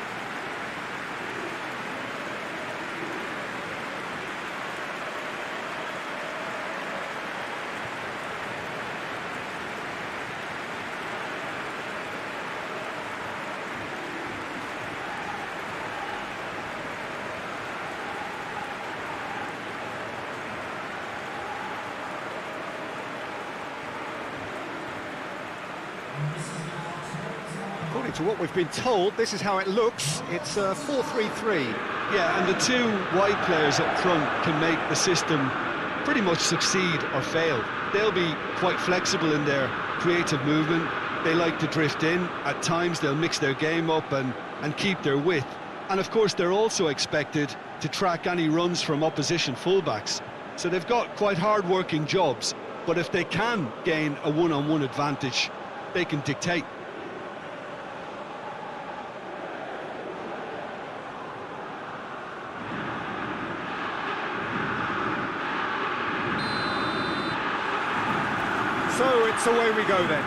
S2: According to what we've been told, this is how it looks. It's 4-3-3.
S3: Yeah, and the two wide players up front can make the system pretty much succeed or fail. They'll be quite flexible in their creative movement. They like to drift in. At times they'll mix their game up and keep their width. And of course they're also expected to track any runs from opposition fullbacks. So they've got quite hard-working jobs, but if they can gain a one-on-one advantage, they can dictate.
S2: So it's away we go then.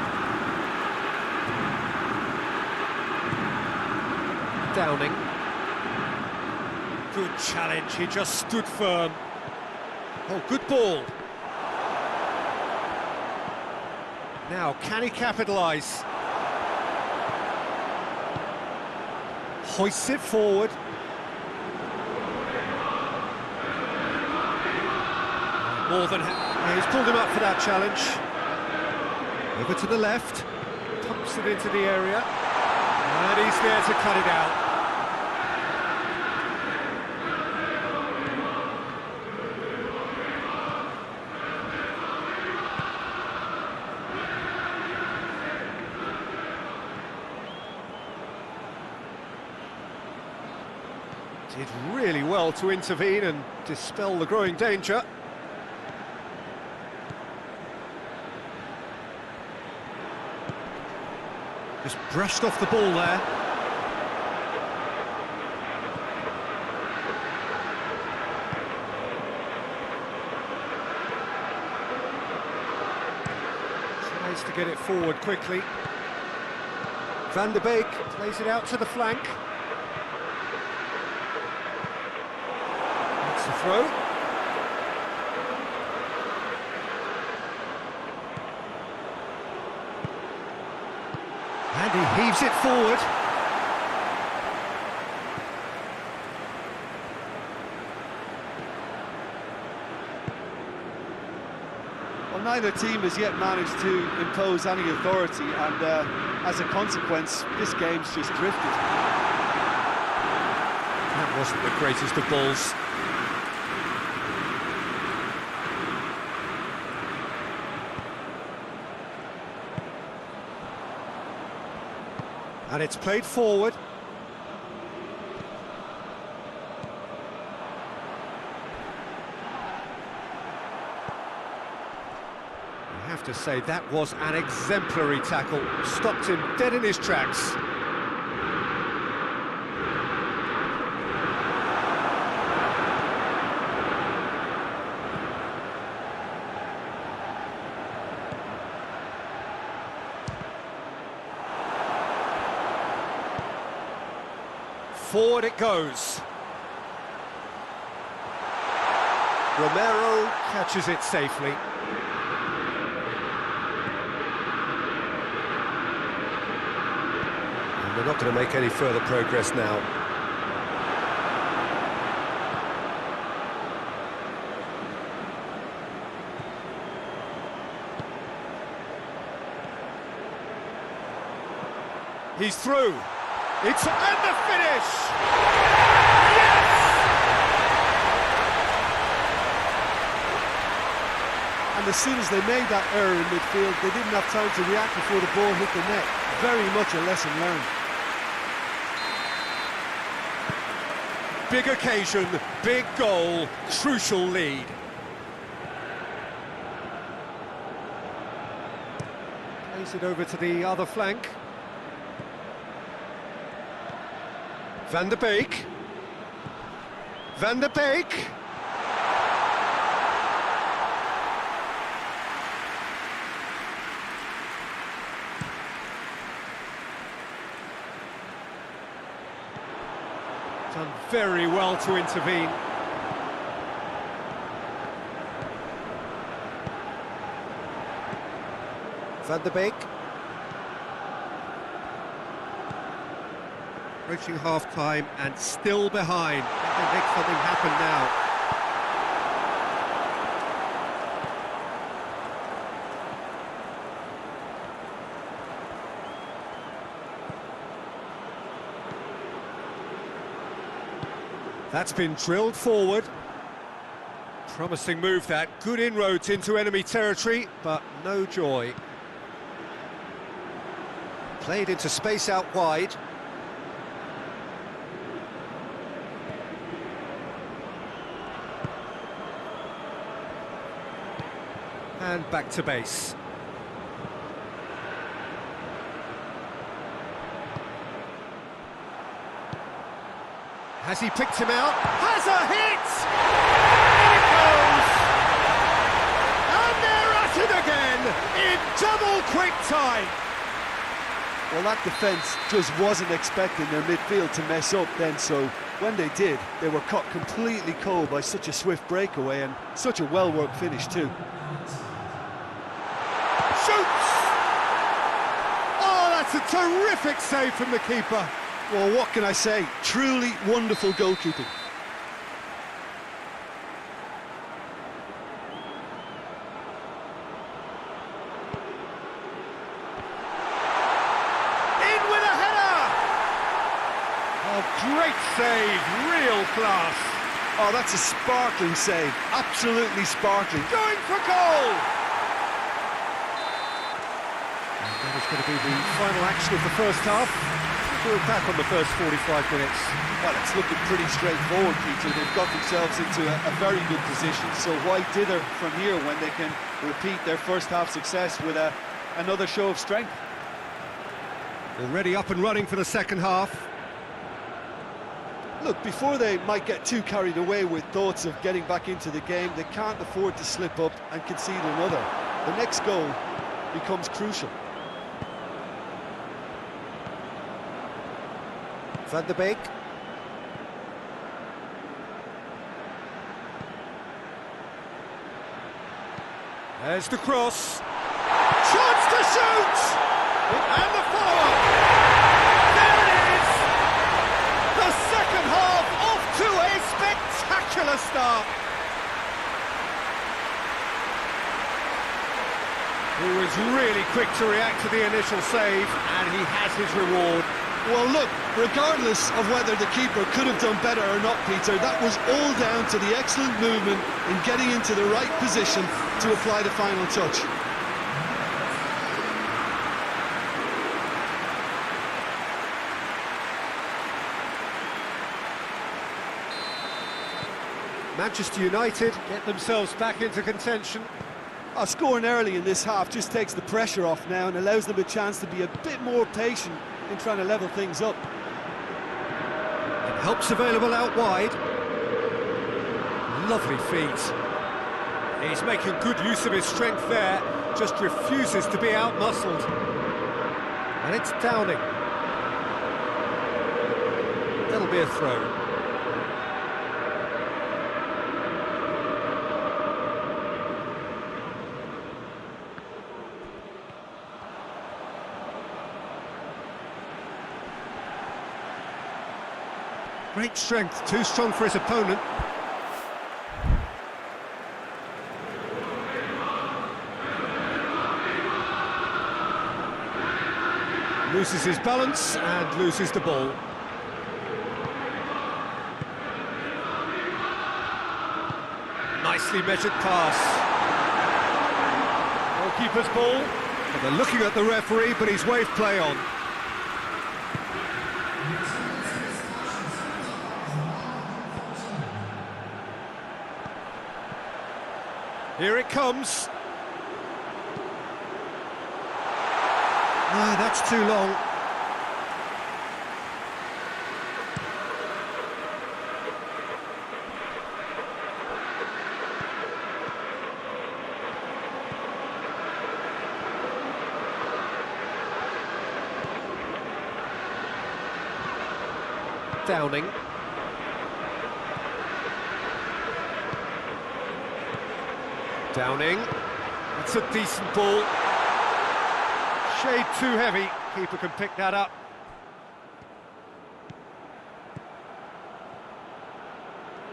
S2: Downing. Good challenge, he just stood firm. Oh, good ball. Now, can he capitalise? Hoists it forward. More than... he's pulled him up for that challenge. Over to the left, pumps it into the area, and he's there to cut it out. Did really well to intervene and dispel the growing danger. Just brushed off the ball there. Tries to get it forward quickly. Van der Beek plays it out to the flank. That's the throw. And he heaves it forward.
S3: Well, neither team has yet managed to impose any authority, and as a consequence, this game's just drifted.
S2: That wasn't the greatest of balls. And it's played forward. I have to say, that was an exemplary tackle. Stopped him dead in his tracks. Forward it goes. Romero catches it safely. And they're not going to make any further progress now. He's through. It's and the finish! Yes!
S3: And as soon as they made that error in midfield, they didn't have time to react before the ball hit the net. Very much a lesson learned.
S4: big occasion, big goal, crucial lead. Plays it over to the other flank. Van der Beek. Van der Beek. Done very well to intervene. Van der Beek. Reaching half-time and still behind. Can they make something happen now? That's been drilled forward. Promising move that. Good inroads into enemy territory, but no joy. Played into space out wide. And back to base. Has he picked him out? Has a hit! In it goes! And they're at it again in double quick time.
S3: Well, that defence just wasn't expecting their midfield to mess up then, so when they did, they were caught completely cold by such a swift breakaway and such a well-worked finish too.
S4: Shoots! Oh, that's a terrific save from the keeper.
S3: Well, what can I say? Truly wonderful goalkeeping.
S4: In with a header! Oh, great save, real class.
S3: Oh, that's a sparkling save. Absolutely sparkling.
S4: Going for goal! And that is going to be the final action of the first half. We'll back on the first 45 minutes.
S3: Well, it's looking pretty straightforward, Peter. They've got themselves into a very good position. So why dither from here when they can repeat their first half success with another show of strength?
S4: Already up and running for the second half.
S3: Look, before they might get too carried away with thoughts of getting back into the game, they can't afford to slip up and concede another. The next goal becomes crucial.
S4: Van der Beek. There's the cross. Chance to shoot! And the follow-up. There it is! The second half off to a spectacular start. He was really quick to react to the initial save, and he has his reward.
S3: Well, look, regardless of whether the keeper could have done better or not, Peter, that was all down to the excellent movement in getting into the right position to apply the final touch.
S4: Manchester United get themselves back into contention.
S3: Scoring early in this half just takes the pressure off now and allows them a chance to be a bit more patient in trying to level things up.
S4: And help's available out wide. Lovely feet. He's making good use of his strength there, just refuses to be out-muscled. And it's Downing. That'll be a throw. Great strength, too strong for his opponent. Loses his balance and loses the ball. Nicely measured pass. Goalkeeper's ball. Well, they're looking at the referee, but he's waved play on. Here it comes. No, that's too long. Downing. Downing. It's a decent ball. Shade too heavy. Keeper can pick that up.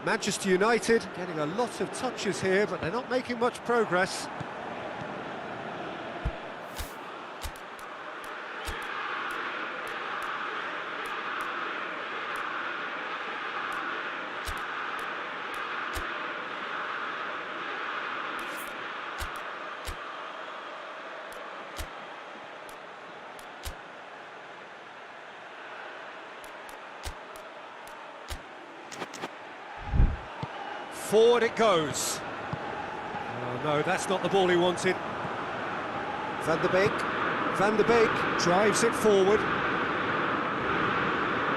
S4: Manchester United getting a lot of touches here, but they're not making much progress. Forward it goes. Oh no, that's not the ball he wanted. Van der Beek. Van der Beek drives it forward.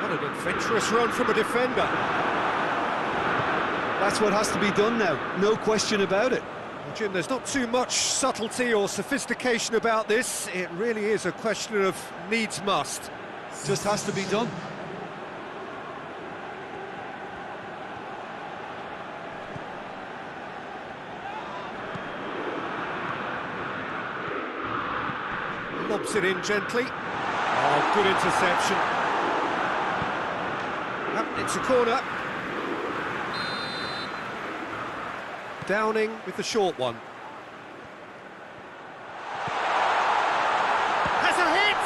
S4: What an adventurous run from a defender.
S3: That's what has to be done now, no question about it.
S4: Well, Jim, there's not too much subtlety or sophistication about this. It really is a question of needs must.
S3: Just has to be done.
S4: Lobs it in gently. Oh, good interception. It's a corner. Downing with the short one. Has a hit!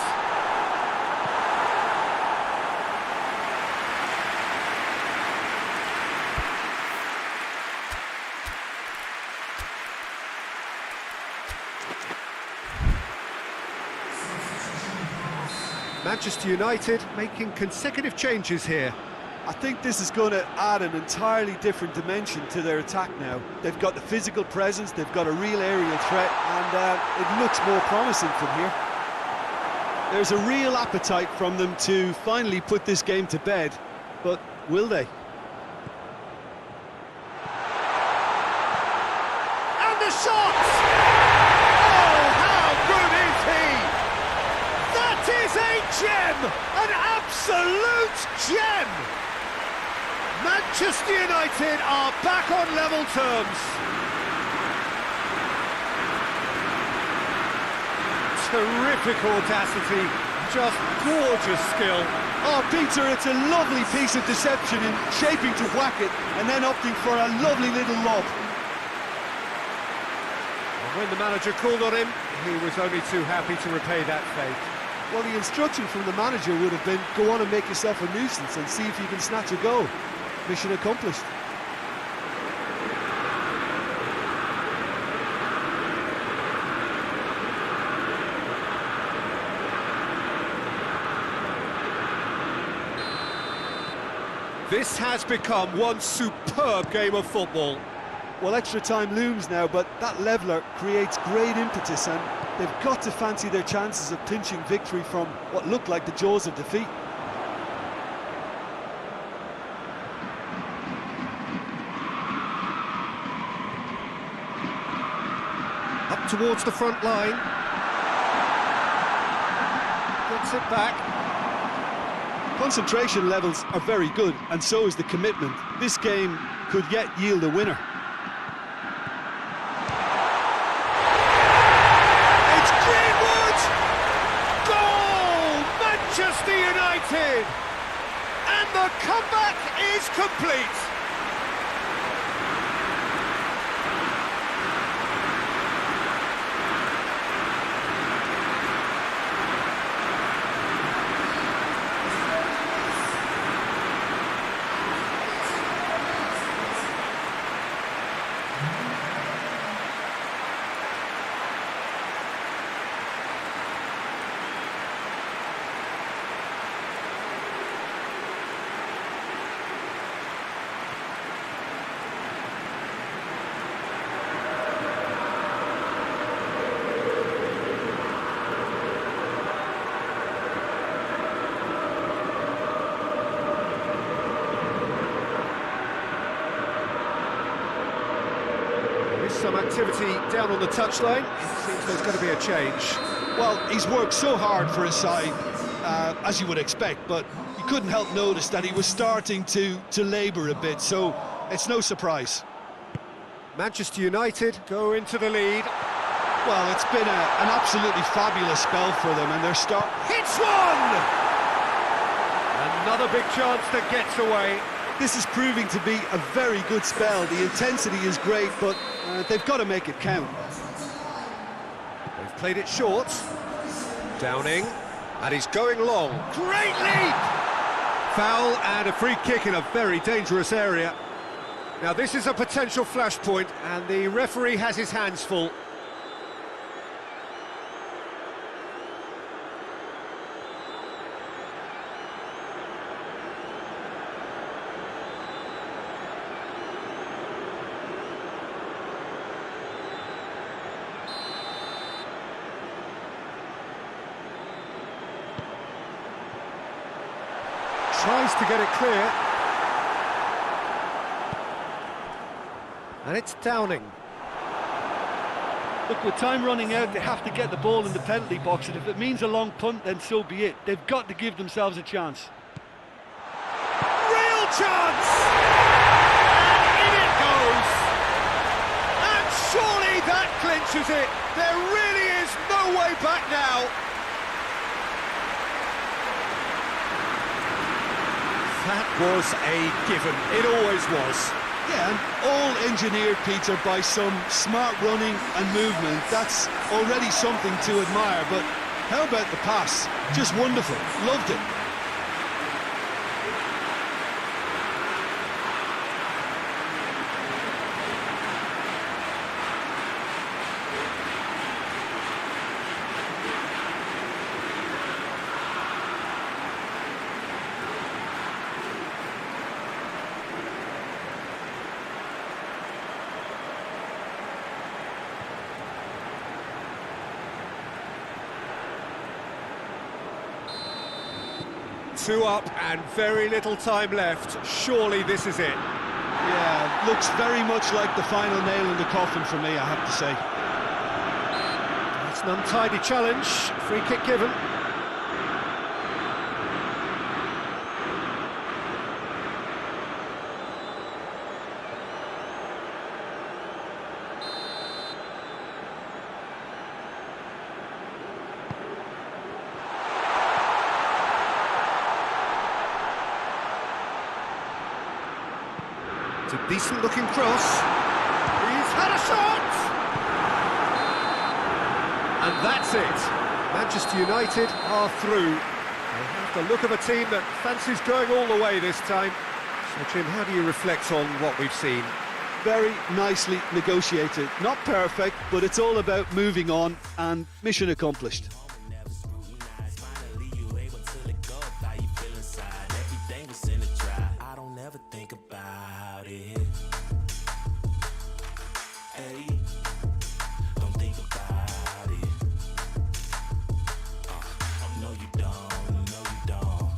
S4: Manchester United making consecutive changes here.
S3: I think this is going to add an entirely different dimension to their attack now. They've got the physical presence, they've got a real aerial threat, and it looks more promising from here. There's a real appetite from them to finally put this game to bed, but will they?
S4: And the shot! Oh, how good is he? That is a gem! An absolute gem! Manchester United are back on level terms. Terrific audacity, just gorgeous skill.
S3: Oh, Peter, it's a lovely piece of deception in shaping to whack it and then opting for a lovely little lob.
S4: And when the manager called on him, he was only too happy to repay that fate.
S3: Well, the instruction from the manager would have been, go on and make yourself a nuisance and see if you can snatch a goal. Mission accomplished.
S4: This has become one superb game of football.
S3: Well, extra time looms now, but that leveller creates great impetus, and they've got to fancy their chances of pinching victory from what looked like the jaws of defeat.
S4: Up towards the front line. Gets it back.
S3: Concentration levels are very good, and so is the commitment. This game could yet yield a winner.
S4: It's Greenwood! Goal! Manchester United! And the comeback is complete! activity down on the touchline. It seems there's going to be a change.
S3: Well, he's worked so hard for his side, as you would expect, but you couldn't help notice that he was starting to labour a bit, so it's no surprise.
S4: Manchester United go into the lead.
S3: Well, it's been an absolutely fabulous spell for them, and their start...
S4: Hits one! Another big chance that gets away.
S3: This is proving to be a very good spell. The intensity is great, but they've got to make it count.
S4: They've played it short. Downing, and he's going long. Great leap! Foul and a free kick in a very dangerous area. Now this is a potential flashpoint, and the referee has his hands full. Tries to get it clear. And it's Downing.
S6: Look, with time running out, they have to get the ball in the penalty box, and if it means a long punt, then so be it. They've got to give themselves a chance.
S4: Real chance! And in it goes! And surely that clinches it! There really is no way back now! That was a given. It always was.
S3: Yeah, and all engineered, Peter, by some smart running and movement. That's already something to admire, but how about the pass? Just wonderful. Loved it.
S4: Two up and very little time left. Surely this is it.
S3: Yeah, looks very much like the final nail in the coffin for me, I have to say.
S4: It's an untidy challenge. Free kick given. It's a decent-looking cross. He's had a shot! And that's it. Manchester United are through. They have the look of a team that fancies going all the way this time. So, Jim, how do you reflect on what we've seen?
S3: Very nicely negotiated. Not perfect, but it's all about moving on, and mission accomplished.
S7: Think about it. Hey, don't think about it. No, you don't. No, you don't.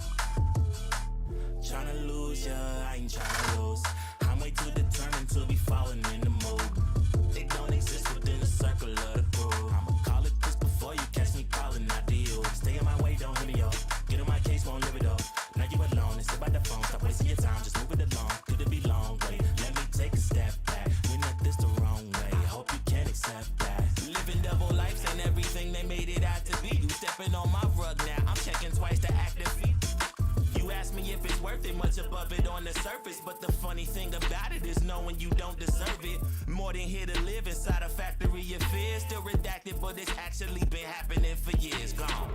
S7: Tryna lose ya, I ain't tryna lose. I'm way too determined to be falling in the mood. They don't exist within the circle of the crew. I'ma call it this before you catch me calling out to you. Stay in my way, don't hit me up. Get on my case, won't live it up. Now you alone and sit by the phone. Stop wasting your time, just move it along. Could it be long? Wait, let me take a step back. We're not this the wrong way. Hope you can accept that. Living double lives ain't everything they made it out to be. You stepping on my rug now. I'm checking twice to active feet. You ask me if it's worth it, much above it on the surface. But the funny thing about it is knowing you don't deserve it. More than here to live inside a factory of fear. Still redacted, but it's actually been happening for years. Gone.